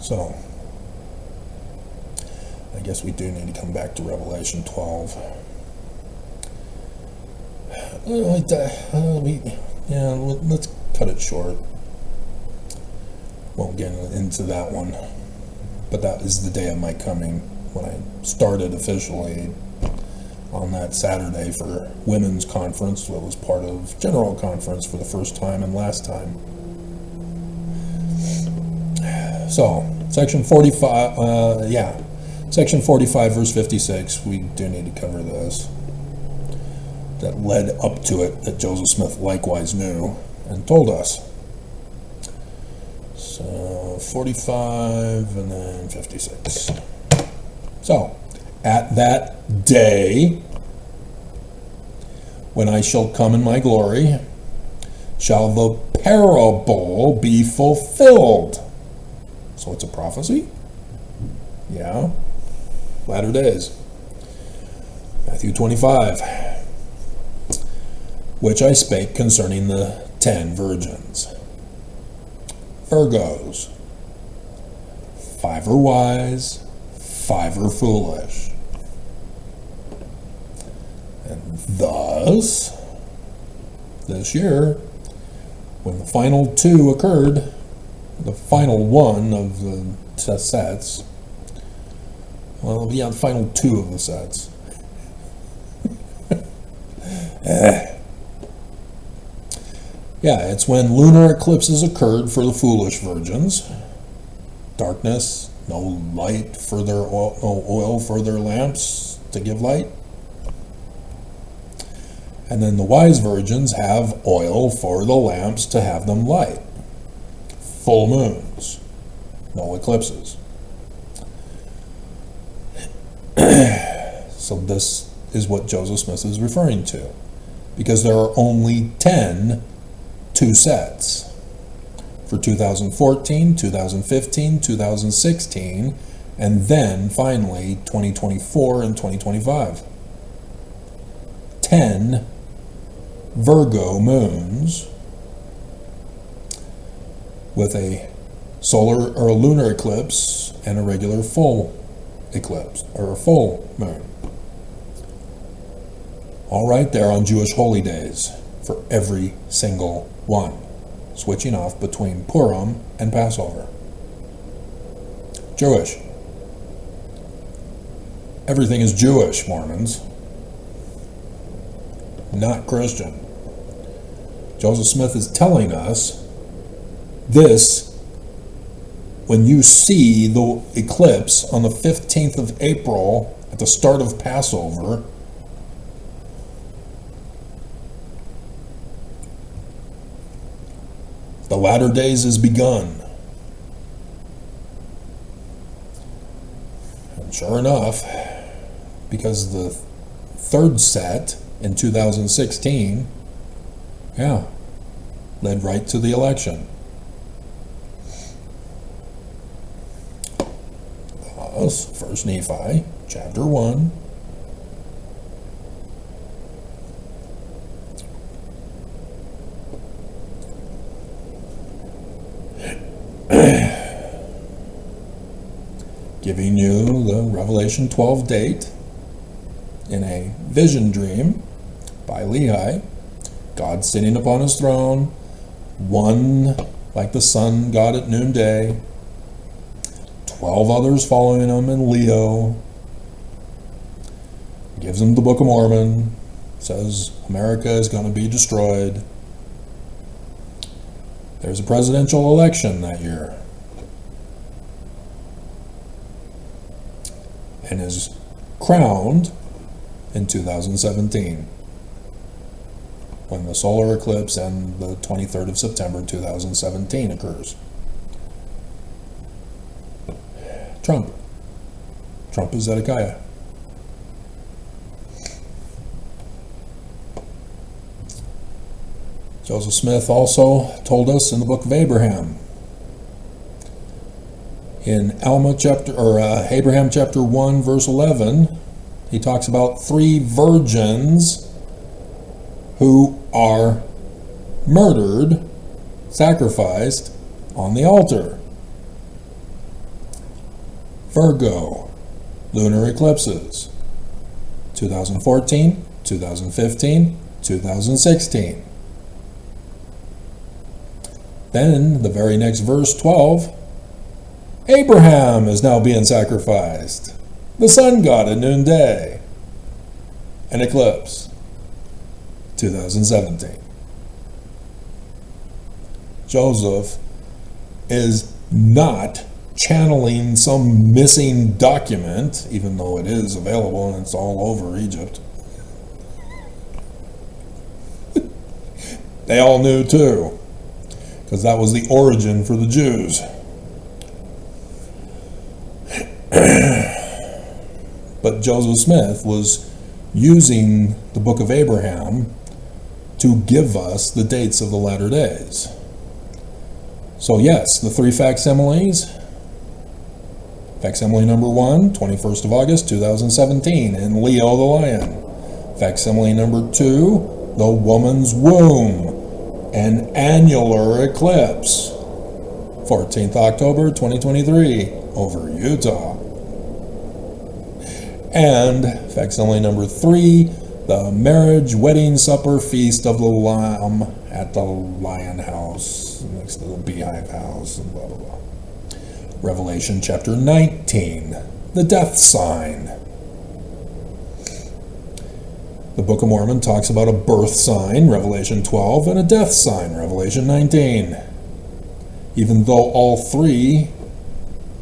Speaker 1: So, I guess we do need to come back to Revelation 12. Let's cut it short. Won't get into that one. But that is the day of my coming, when I started officially on that Saturday for women's conference. That was part of general conference for the first time and last time. So, section 45, section 45, verse 56, we do need to cover this. That led up to it, that Joseph Smith likewise knew and told us. So, 45 and then 56. So, at that day, when I shall come in my glory, shall the parable be fulfilled. So it's a prophecy? Yeah. Latter days. Matthew 25. Which I spake concerning the 10 virgins. Virgos. 5 are wise, 5 are foolish. And thus, this year, when the final 2 occurred, the final 1 of the sets, well, yeah, the final 2 of the sets. Yeah, it's when lunar eclipses occurred for the foolish virgins. Darkness, No light for their oil, no oil for their lamps to give light. And then the wise virgins have oil for the lamps to have them light. Full moons, no eclipses. So this is what Joseph Smith is referring to, because there are only 10 two sets for 2014, 2015, 2016, and then finally 2024 and 2025. 10 Virgo moons with a solar or a lunar eclipse and a regular full eclipse or a full moon. All right there on Jewish holy days for every single one, switching off between Purim and Passover. Jewish. Everything is Jewish, Mormons, not Christian. Joseph Smith is telling us this when you see the eclipse on the 15th of April at the start of Passover. The latter days is begun. And sure enough, because the third set in 2016, led right to the election. Thus, 1 Nephi, chapter 1. Giving you the Revelation 12 date in a vision dream by Lehi. God sitting upon his throne, one like the sun god at noonday, 12 others following him in Leo. Gives him the Book of Mormon, says America is going to be destroyed. There's a presidential election that year, and is crowned in 2017 when the solar eclipse and the 23rd of September 2017 occurs. Trump is Zedekiah. Joseph Smith also told us in the book of Abraham, in Abraham chapter 1 verse 11, he talks about 3 virgins who are murdered, sacrificed on the altar. Virgo, lunar eclipses, 2014, 2015, 2016. Then the very next verse, 12, Abraham is now being sacrificed, the sun god at noonday, an eclipse, 2017. Joseph is not channeling some missing document, even though it is available and it's all over Egypt. They all knew too, because that was the origin for the Jews. But Joseph Smith was using the book of Abraham to give us the dates of the latter days. So yes, the 3 facsimiles. Facsimile number 1, 21st of August 2017 in Leo the Lion. Facsimile number 2, the woman's womb, an annular eclipse, 14th October 2023 over Utah. And facsimile number 3, the marriage, wedding, supper, feast of the Lamb at the Lion House, next to the Beehive House, and blah, blah, blah. Revelation chapter 19, the death sign. The Book of Mormon talks about a birth sign, Revelation 12, and a death sign, Revelation 19. Even though all 3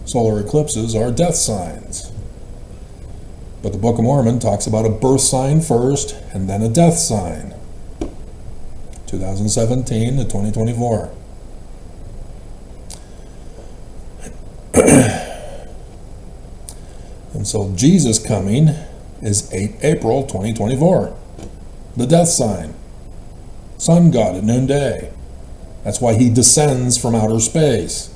Speaker 1: solar eclipses are death signs. But the Book of Mormon talks about a birth sign first and then a death sign. 2017 to 2024. And so Jesus coming is 8 April 2024. The death sign. Sun God at noonday. That's why he descends from outer space.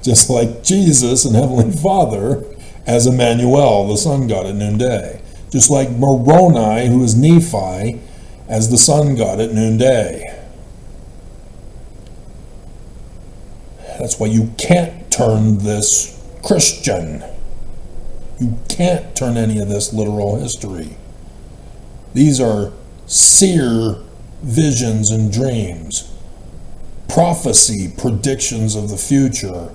Speaker 1: Just like Jesus and Heavenly Father as Emmanuel, the sun god at noonday. Just like Moroni, who is Nephi, as the sun god at noonday. That's why you can't turn this Christian. You can't turn any of this literal history. These are seer visions and dreams, prophecy, predictions of the future,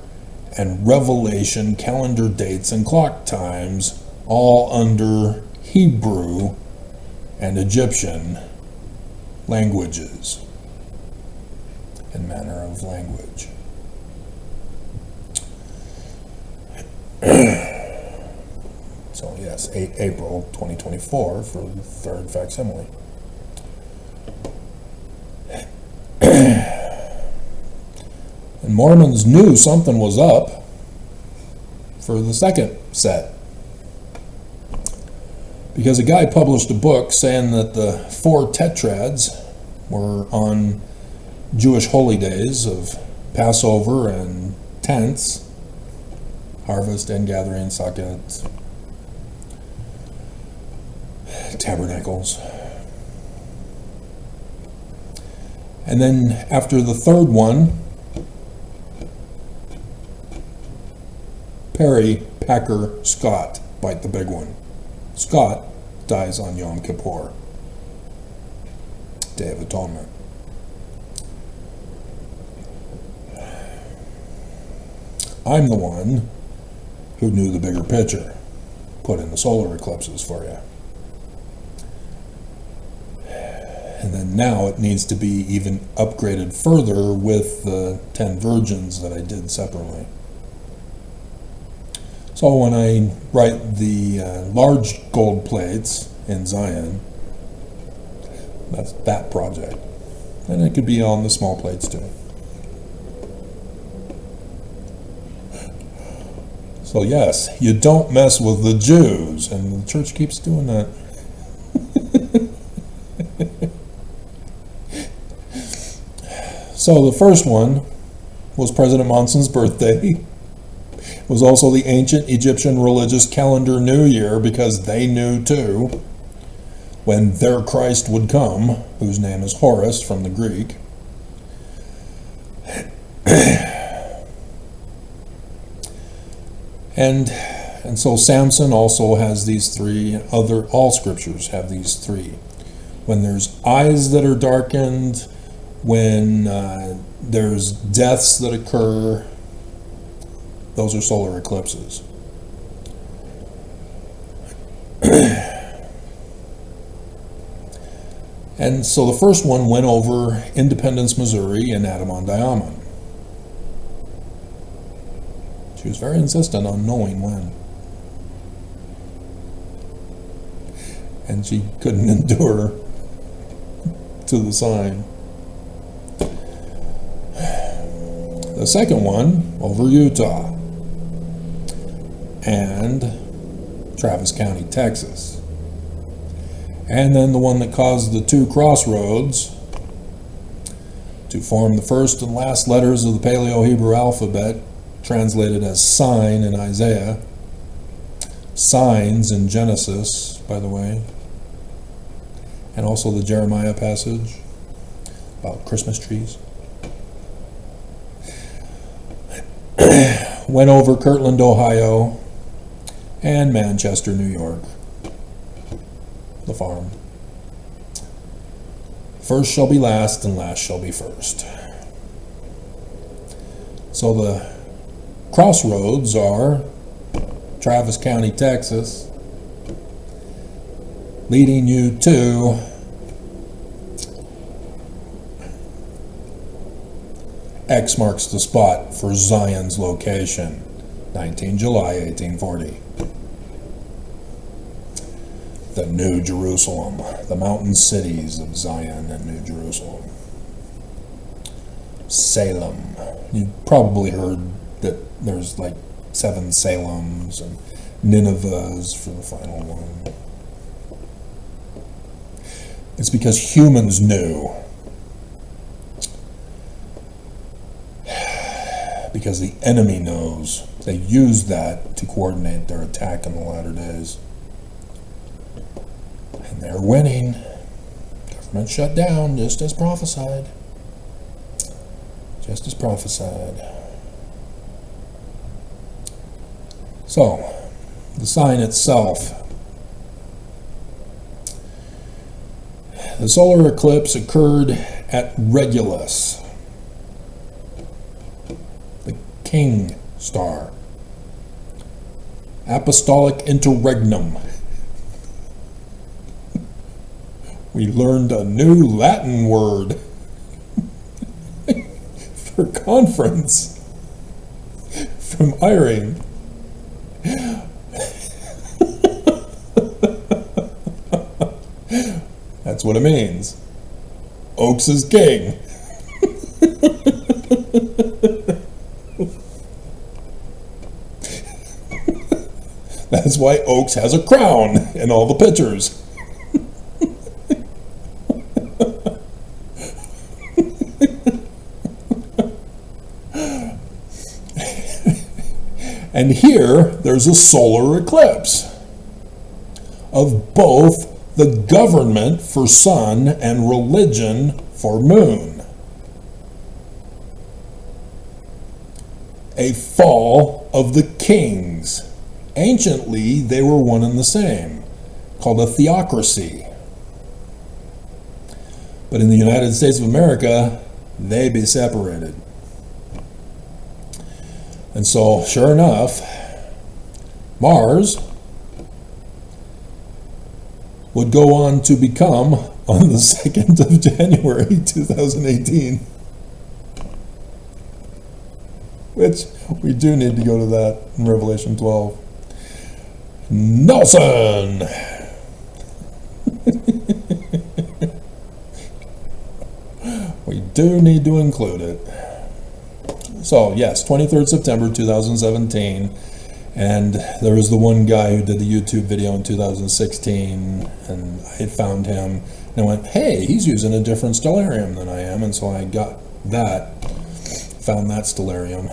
Speaker 1: and revelation, calendar dates, and clock times, all under Hebrew and Egyptian languages and manner of language. So yes, 8 April 2024 for the third facsimile. And Mormons knew something was up for the second set, because a guy published a book saying that the 4 tetrads were on Jewish holy days of Passover and tents, harvest and gathering, sukkot, tabernacles. And then after the third one, Perry, Packer, Scott bite the big one. Scott dies on Yom Kippur, Day of Atonement. I'm the one who knew the bigger picture, put in the solar eclipses for you. And then now it needs to be even upgraded further with the 10 virgins that I did separately. So when I write the large gold plates in Zion, that's that project. And it could be on the small plates too. So yes, you don't mess with the Jews, and the church keeps doing that. So the first one was President Monson's birthday. It was also the ancient Egyptian religious calendar New Year, because they knew too when their Christ would come, whose name is Horus from the Greek. And so Samson also has these 3 other, all scriptures have these 3. When there's eyes that are darkened, when there's deaths that occur, those are solar eclipses. And so the first one went over Independence, Missouri, and Adam-on-Diamond. She was very insistent on knowing when. And she couldn't endure to the sign. The second one over Utah and Travis County, Texas. And then the one that caused the 2 crossroads to form the first and last letters of the Paleo-Hebrew alphabet, translated as sign in Isaiah, signs in Genesis, by the way, and also the Jeremiah passage about Christmas trees. Went over Kirtland, Ohio, and Manchester, New York, the farm. First shall be last, and last shall be first. So the crossroads are Travis County, Texas, leading you to X marks the spot for Zion's location. 19 July 1840. The New Jerusalem, the mountain cities of Zion and New Jerusalem. Salem. You've probably heard that there's like 7 Salems and Ninevehs for the final one. It's because humans knew. Because the enemy knows. They used that to coordinate their attack in the latter days. And they're winning. Government shut down, just as prophesied. Just as prophesied. So, the sign itself. The solar eclipse occurred at Regulus, the king star. Apostolic interregnum. We learned a new Latin word for conference from Irene. That's what it means. Oaks is king. That's why Oaks has a crown in all the pictures. And here, there's a solar eclipse of both the government for sun and religion for moon. A fall of the kings. Anciently, they were one and the same, called a theocracy. But in the United States of America, they be separated. And so, sure enough, Mars would go on to become, on the 2nd of January 2018, which we do need to go to that in Revelation 12. Nelson! We do need to include it. So, yes, 23rd September 2017. And there was the one guy who did the YouTube video in 2016, and I found him, and I went, hey, he's using a different stellarium than I am, and so I got that, found that stellarium,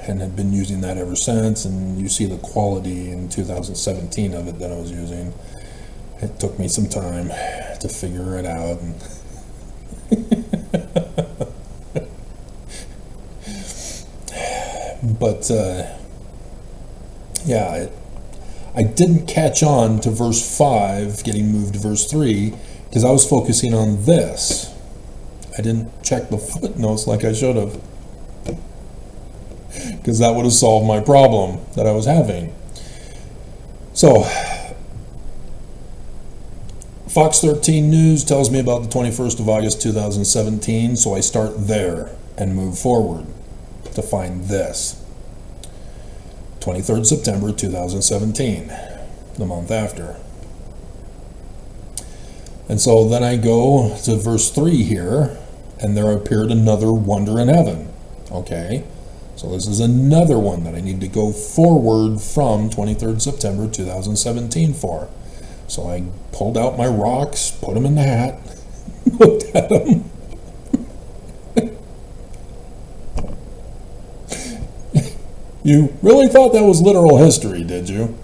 Speaker 1: and had been using that ever since, and you see the quality in 2017 of it that I was using. It took me some time to figure it out. But, yeah, I didn't catch on to verse 5 getting moved to verse 3 because I was focusing on this. I didn't check the footnotes like I should have, because that would have solved my problem that I was having. So, Fox 13 News tells me about the 21st of August 2017, so I start there and move forward to find this. 23rd September 2017, the month after. And so then I go to verse 3 here, and there appeared another wonder in heaven. Okay, so this is another one that I need to go forward from 23rd September 2017 for. So I pulled out my rocks, put them in the hat, looked at them. You really thought that was literal history, did you?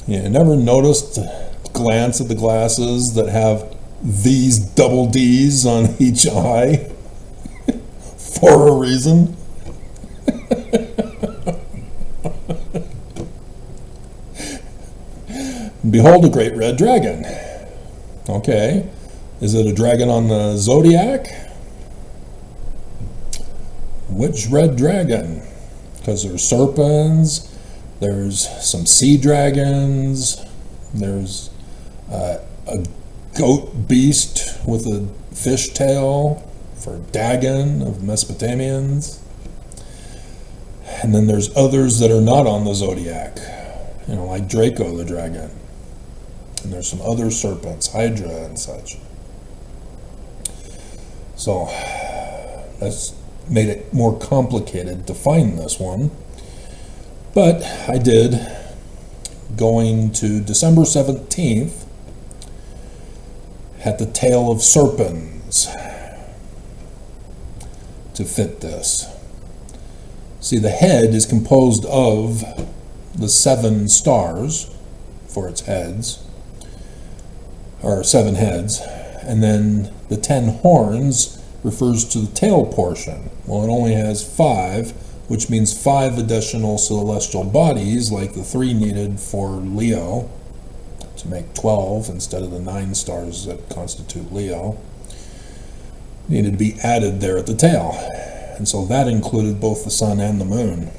Speaker 1: You never noticed, glance at the glasses that have these double D's on each eye for a reason? Behold a great red dragon. Okay, is it a dragon on the zodiac? Which red dragon? Because there's serpents, There's some sea dragons. There's a goat beast with a fish tail for Dagon of Mesopotamians. And then there's others that are not on the zodiac, like Draco the dragon. And there's some other serpents, Hydra and such. So that's made it more complicated to find this one. But I did, going to December 17th, had the tail of serpents to fit this. See, the head is composed of the 7 stars for its heads, or 7 heads, and then the 10 horns refers to the tail portion. Well, it only has 5, which means 5 additional celestial bodies, like the 3 needed for Leo, to make 12 instead of the 9 stars that constitute Leo, needed to be added there at the tail. And so that included both the sun and the moon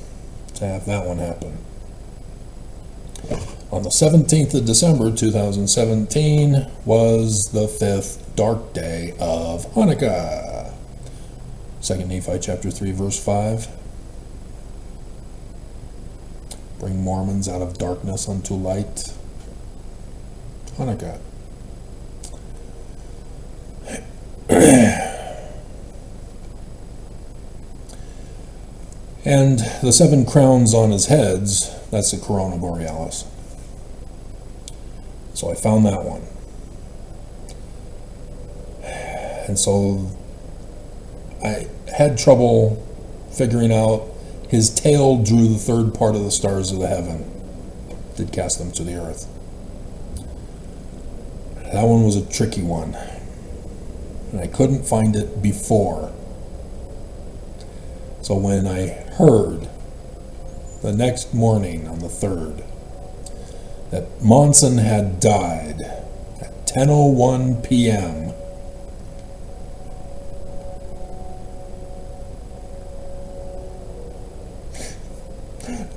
Speaker 1: to have that one happen. On the 17th of December 2017 was the 5th dark day of Hanukkah. 2 Nephi chapter 3 verse 5. Bring Mormons out of darkness unto light. Hanukkah. And the 7 crowns on his heads, that's the Corona Borealis. So I found that one. And so I had trouble figuring out, his tail drew the 3rd part of the stars of the heaven, did cast them to the earth. That one was a tricky one, and I couldn't find it before. So when I heard the next morning on the 3rd that Monson had died at 10:01 p.m.,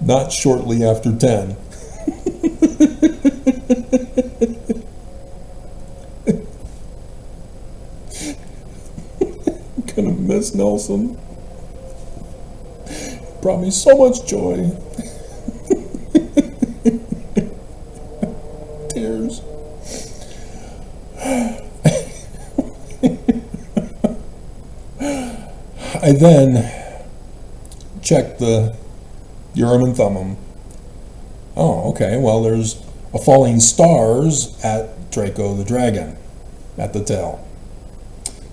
Speaker 1: not shortly after 10. I'm gonna miss Nelson. Brought me so much joy. Tears. I then checked the Urim and Thummim. Oh, okay, well, there's a falling stars at Draco the dragon, at the tail.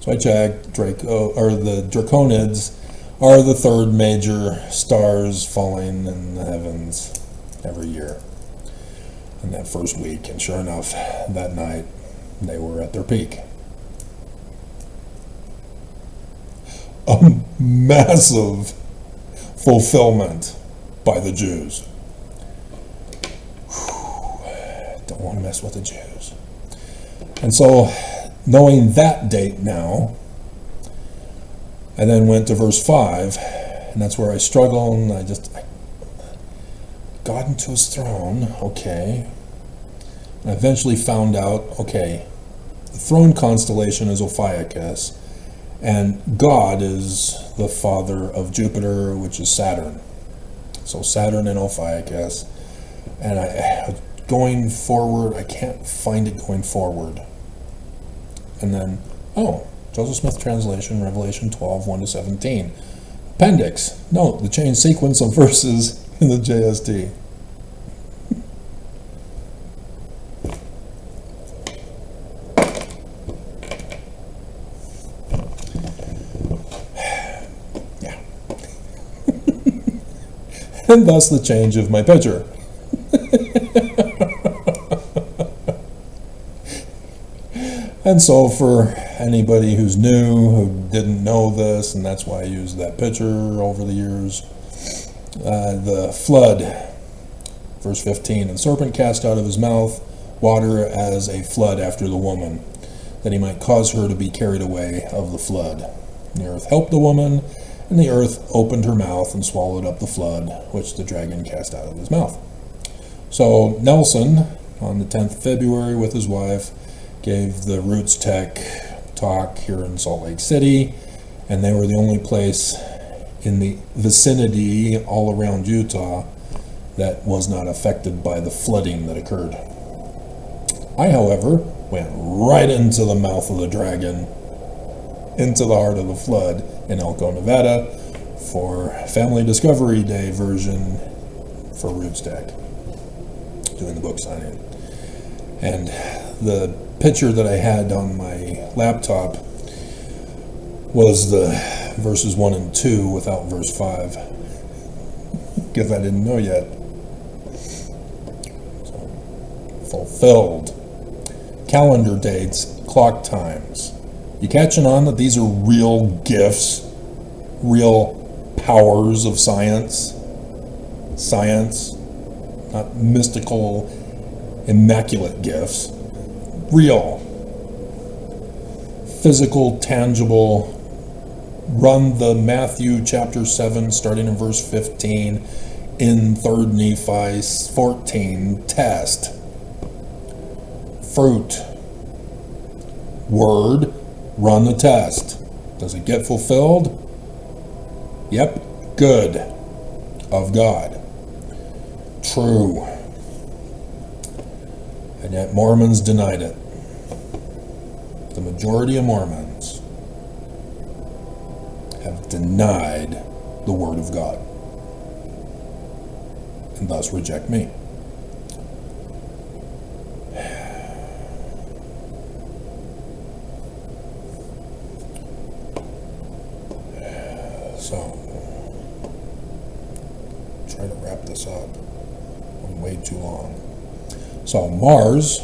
Speaker 1: So I checked, Draco, or the Draconids are the 3rd major stars falling in the heavens every year in that first week, and sure enough, that night they were at their peak. A massive fulfillment by the Jews. Don't want to mess with the Jews. And so, knowing that date now, I then went to verse 5, and that's where I struggle, and I got into his throne, okay. And I eventually found out, okay, the throne constellation is Ophiuchus, and God is the father of Jupiter, which is Saturn. So Saturn and Ophiuchus. And going forward, I can't find it going forward. And then, Joseph Smith translation, Revelation 12, 1-17. Appendix. Note the change sequence of verses in the JST. Yeah. And thus the change of my picture. And so for anybody who's new, who didn't know this, and that's why I used that picture over the years, the flood, verse 15, and serpent cast out of his mouth water as a flood after the woman, that he might cause her to be carried away of the flood. And the earth helped the woman, And the earth opened her mouth and swallowed up the flood, which the dragon cast out of his mouth. So Nelson, on the 10th of February with his wife, gave the Roots Tech talk here in Salt Lake City, and they were the only place in the vicinity all around Utah that was not affected by the flooding that occurred. I, however, went right into the mouth of the dragon, into the heart of the flood in Elko, Nevada, for Family Discovery Day version for Roots Tech, doing the book signing. And the picture that I had on my laptop was the verses 1 and 2 without verse 5, because I didn't know yet. So, fulfilled. Calendar dates, clock times. You catching on that these are real gifts, real powers of science? Science, not mystical, immaculate gifts. Real, physical, tangible. Run the Matthew chapter 7, starting in verse 15, in 3rd Nephi 14 test. Fruit. Word. Run the test. Does it get fulfilled? Yep. Good. Of God. True. And yet Mormons denied it. The majority of Mormons have denied the Word of God, and thus reject me. So, try to wrap this up. I'm way too long. So Mars,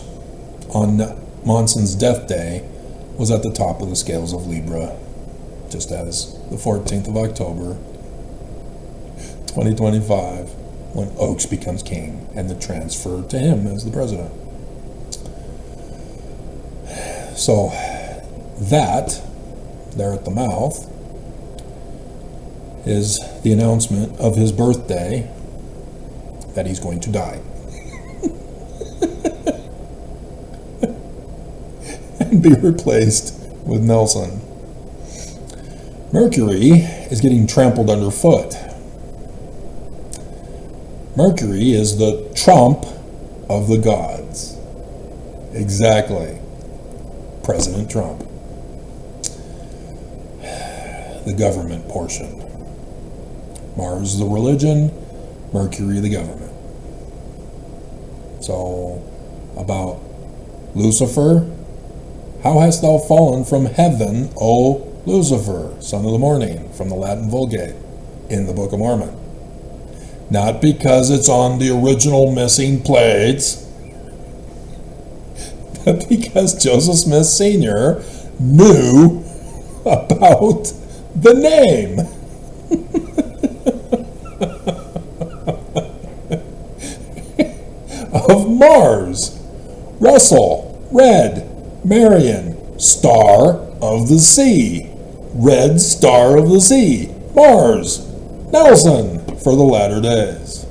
Speaker 1: on Monson's death day, was at the top of the scales of Libra, just as the 14th of October, 2025, when Oaks becomes king and the transfer to him as the president. So that, there at the mouth, is the announcement of his birthday that he's going to die. And be replaced with Nelson. Mercury is getting trampled underfoot. Mercury is the trump of the gods. Exactly. President Trump. The government portion. Mars the religion, Mercury the government. So, about Lucifer, how hast thou fallen from heaven, O Lucifer, son of the morning, from the Latin Vulgate, in the Book of Mormon. Not because it's on the original missing plates, but because Joseph Smith Sr. knew about the name. Of Mars, Russell, Red, Marion, Star of the Sea, Red Star of the Sea, Mars, Nelson, for the latter days.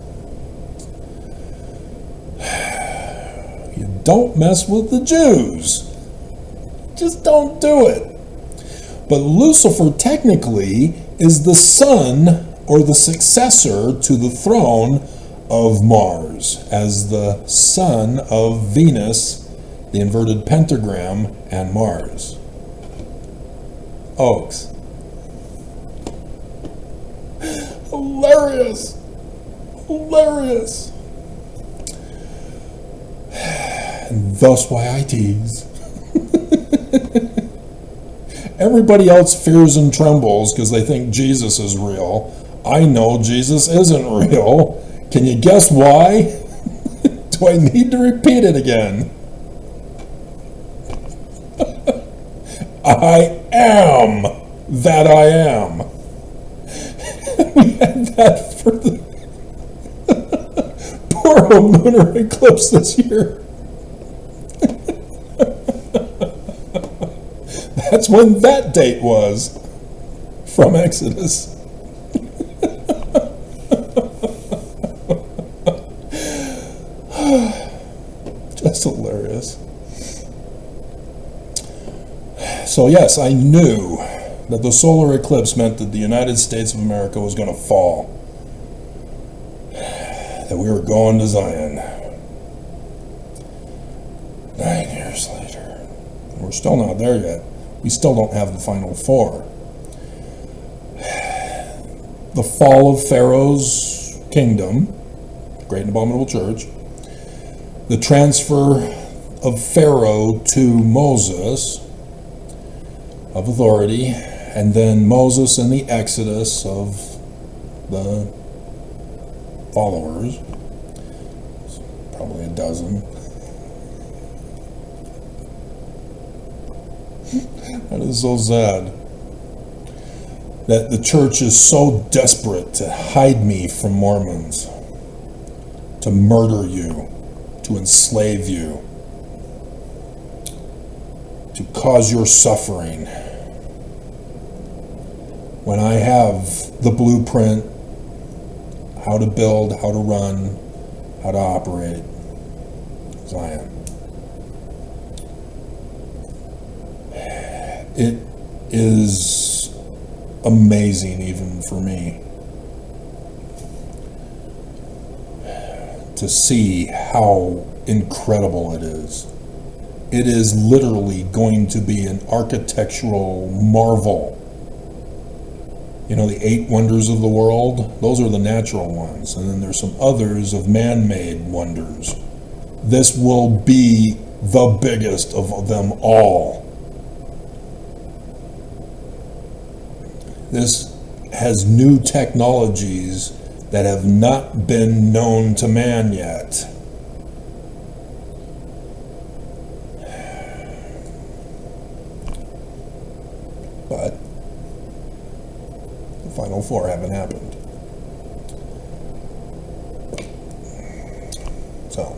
Speaker 1: You don't mess with the Jews. Just don't do it. But Lucifer technically is the son or the successor to the throne of Mars, as the son of Venus, the inverted pentagram, and Mars. Oaks. Hilarious. Hilarious. And thus why I tease. Everybody else fears and trembles because they think Jesus is real. I know Jesus isn't real. Can you guess why? Do I need to repeat it again? I am that I am. We had that for the poor lunar eclipse this year. That's when that date was from Exodus. Just hilarious. So yes, I knew that the solar eclipse meant that the United States of America was going to fall. That we were going to Zion. 9 years later. We're still not there yet. We still don't have the final four. The fall of Pharaoh's kingdom, Great and Abominable Church, the transfer of Pharaoh to Moses of authority, and then Moses and the exodus of the followers, probably a dozen. That is so sad. That the church is so desperate to hide me from Mormons, to murder you, to enslave you, to cause your suffering, when I have the blueprint, how to build, how to run, how to operate Zion. It is amazing even for me to see how incredible it is. It is literally going to be an architectural marvel. You know, the 8 wonders of the world, those are the natural ones. And then there's some others of man-made wonders. This will be the biggest of them all. This has new technologies that have not been known to man yet. But the final four haven't happened. So,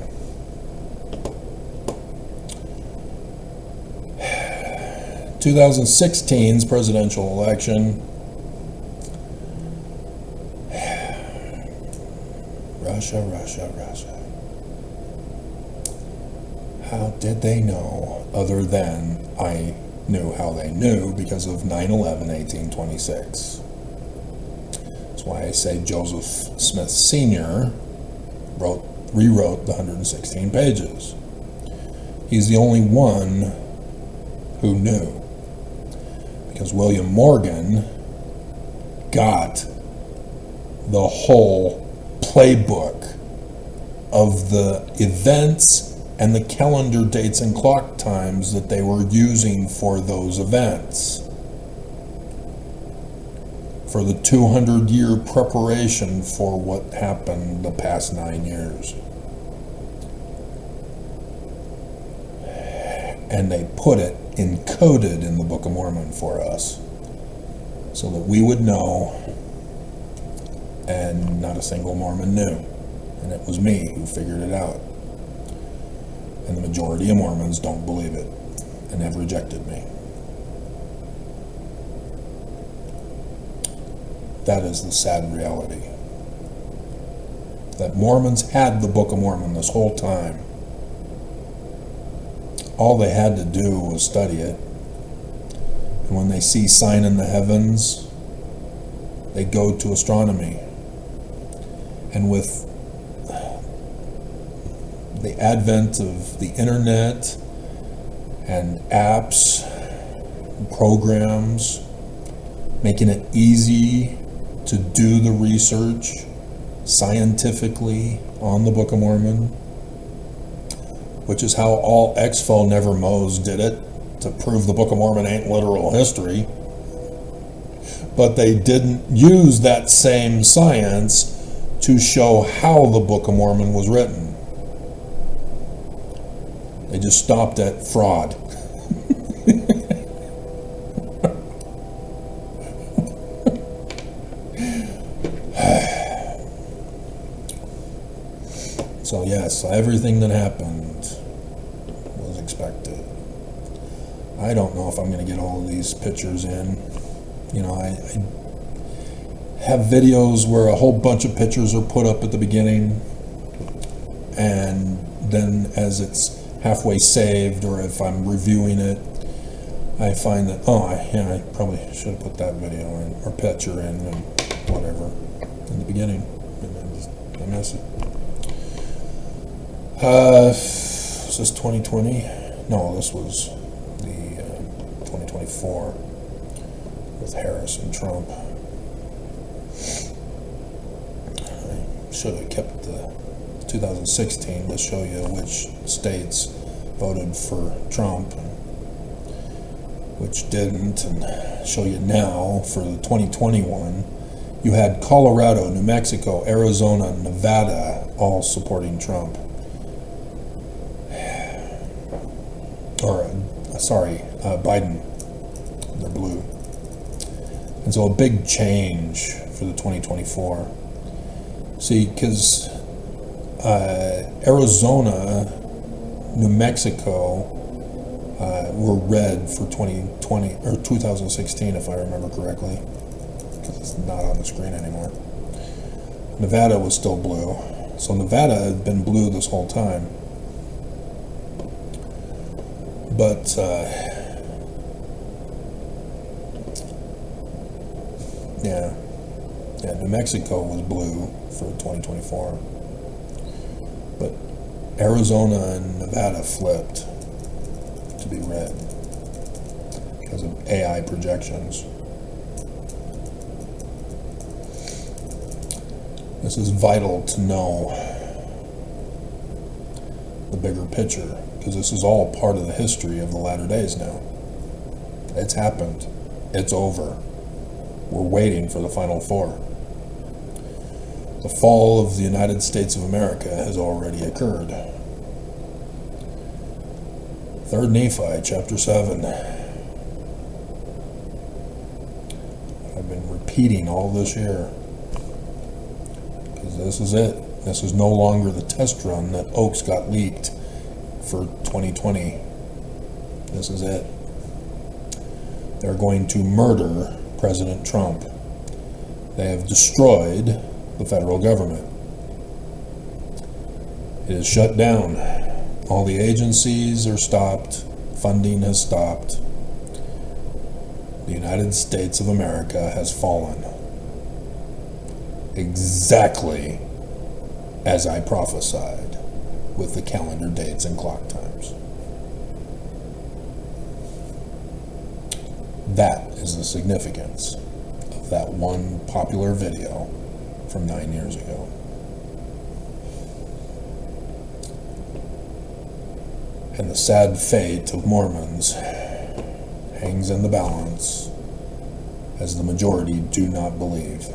Speaker 1: (2016's presidential election). Russia. How did they know, other than I knew how they knew because of 9/11/1826? That's why I say Joseph Smith Sr. rewrote the 116 pages. He's the only one who knew, because William Morgan got the whole playbook of the events and the calendar dates and clock times that they were using for those events, for the 200-year preparation for what happened the past 9 years. And they put it encoded in the Book of Mormon for us so that we would know, and not a single Mormon knew. And it was me who figured it out. And the majority of Mormons don't believe it and have rejected me. That is the sad reality. That Mormons had the Book of Mormon this whole time. All they had to do was study it. And when they see sign in the heavens, they go to astronomy. And with the advent of the internet and apps, and programs, making it easy to do the research scientifically on the Book of Mormon, which is how all Exfo Never Mows did it, to prove the Book of Mormon ain't literal history. But they didn't use that same science to show how the Book of Mormon was written. They just stopped at fraud. So yes, everything that happened was expected. I don't know if I'm going to get all of these pictures in. You know, I have videos where a whole bunch of pictures are put up at the beginning, and then as it's halfway saved, or if I'm reviewing it, I find that, I probably should have put that video in, or picture in, and whatever, in the beginning, and then I miss it. Is this 2020? No, this was the 2024 with Harris and Trump. I should have kept the 2016 to show you which states voted for Trump and which didn't, and show you now for the 2021. You had Colorado, New Mexico, Arizona, Nevada all supporting Trump. Or, Biden. They're blue. And so a big change for the 2024. See, because Arizona, New Mexico were red for 2020 or 2016, if I remember correctly, because it's not on the screen anymore. Nevada was still blue, so Nevada had been blue this whole time. But yeah, New Mexico was blue for 2024, but Arizona and Nevada flipped to be red because of AI projections. This is vital to know the bigger picture, because this is all part of the history of the latter days now. It's happened. It's over. We're waiting for the final four. The fall of the United States of America has already occurred. 3rd Nephi, chapter 7. I've been repeating all this year, because this is it. This is no longer the test run that Oaks got leaked for 2020. This is it. They're going to murder President Trump. They have destroyed the federal government. It is shut down. All the agencies are stopped. Funding has stopped. The United States of America has fallen. Exactly as I prophesied, with the calendar dates and clock times. That is the significance of that one popular video from 9 years ago. And the sad fate of Mormons hangs in the balance, as the majority do not believe.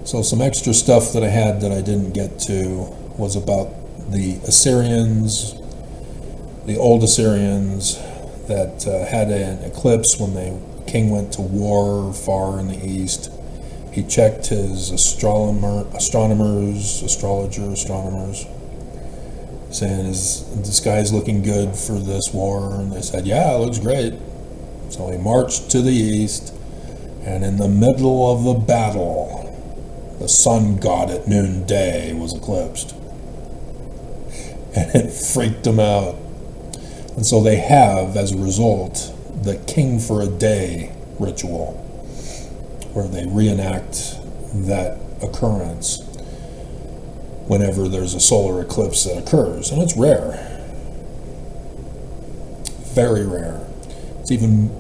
Speaker 1: So some extra stuff that I had that I didn't get to was about the Assyrians, the old Assyrians that had an eclipse when the king went to war far in the east. He checked his astrologers, saying, is the sky's looking good for this war? And they said, yeah, it looks great. So he marched to the east, and in the middle of the battle, the sun god at noonday was eclipsed. And it freaked them out. And so they have, as a result, the king for a day ritual, where they reenact that occurrence whenever there's a solar eclipse that occurs. And it's rare. Very rare. It's even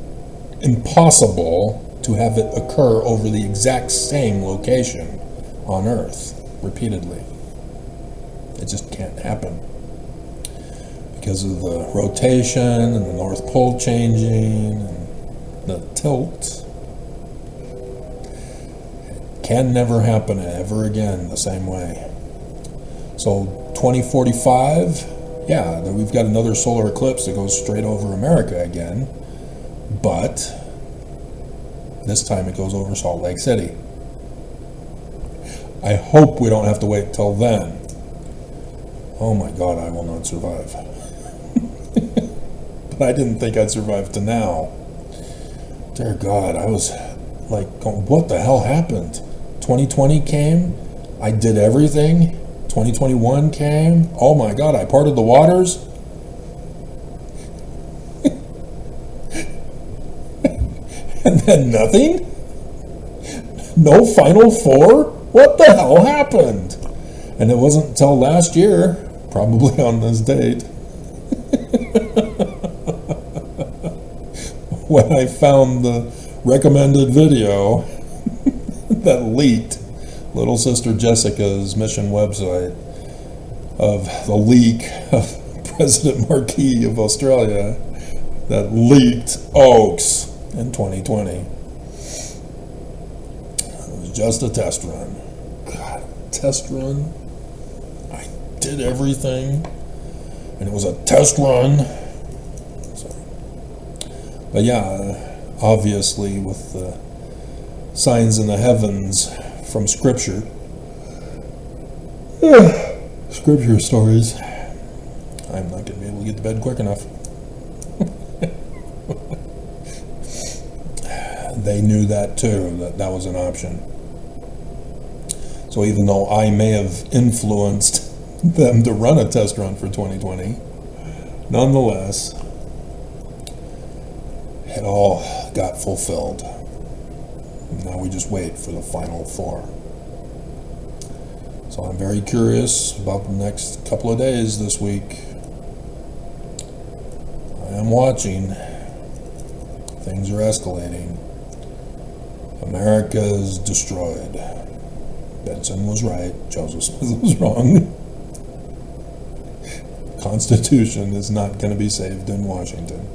Speaker 1: impossible to have it occur over the exact same location on Earth repeatedly. It just can't happen because of the rotation and the North Pole changing and the tilt. It can never happen ever again the same way. So 2045, yeah, we've got another solar eclipse that goes straight over America again, but this time it goes over Salt Lake City. I hope we don't have to wait till then. Oh my God, I will not survive. But I didn't think I'd survive to now. Dear God, I was like, what the hell happened? 2020 came, I did everything. 2021 came. Oh my God, I parted the waters. And then nothing? No Final Four? What the hell happened? And it wasn't until last year, probably on this date, when I found the recommended video that leaked little sister Jessica's mission website of the leak of President Marquis of Australia that leaked Oaks in 2020. It was just a test run. God, test run? I did everything, and it was a test run. So, but yeah, obviously with the signs in the heavens from Scripture, Scripture stories, I'm not going to be able to get to bed quick enough. They knew that too, that was an option. So even though I may have influenced them to run a test run for 2020, nonetheless, it all got fulfilled. Now we just wait for the Final Four. So I'm very curious about the next couple of days this week. I am watching. Things are escalating. America is destroyed. Benson was right. Joseph Smith was wrong. Constitution is not going to be saved in Washington.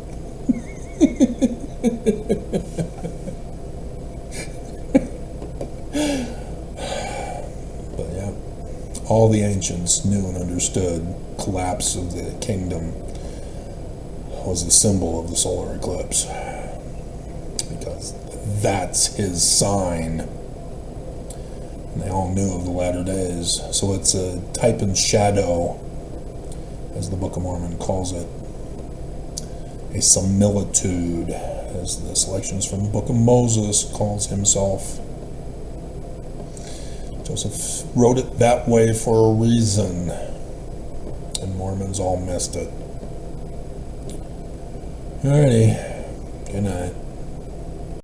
Speaker 1: But yeah, all the ancients knew and understood collapse of the kingdom was a symbol of the solar eclipse, because that's his sign. And they all knew of the latter days. So it's a type and shadow, as the Book of Mormon calls it, a similitude, as the selections from the Book of Moses calls himself. Joseph wrote it that way for a reason, and Mormons all missed it. Alrighty, good night.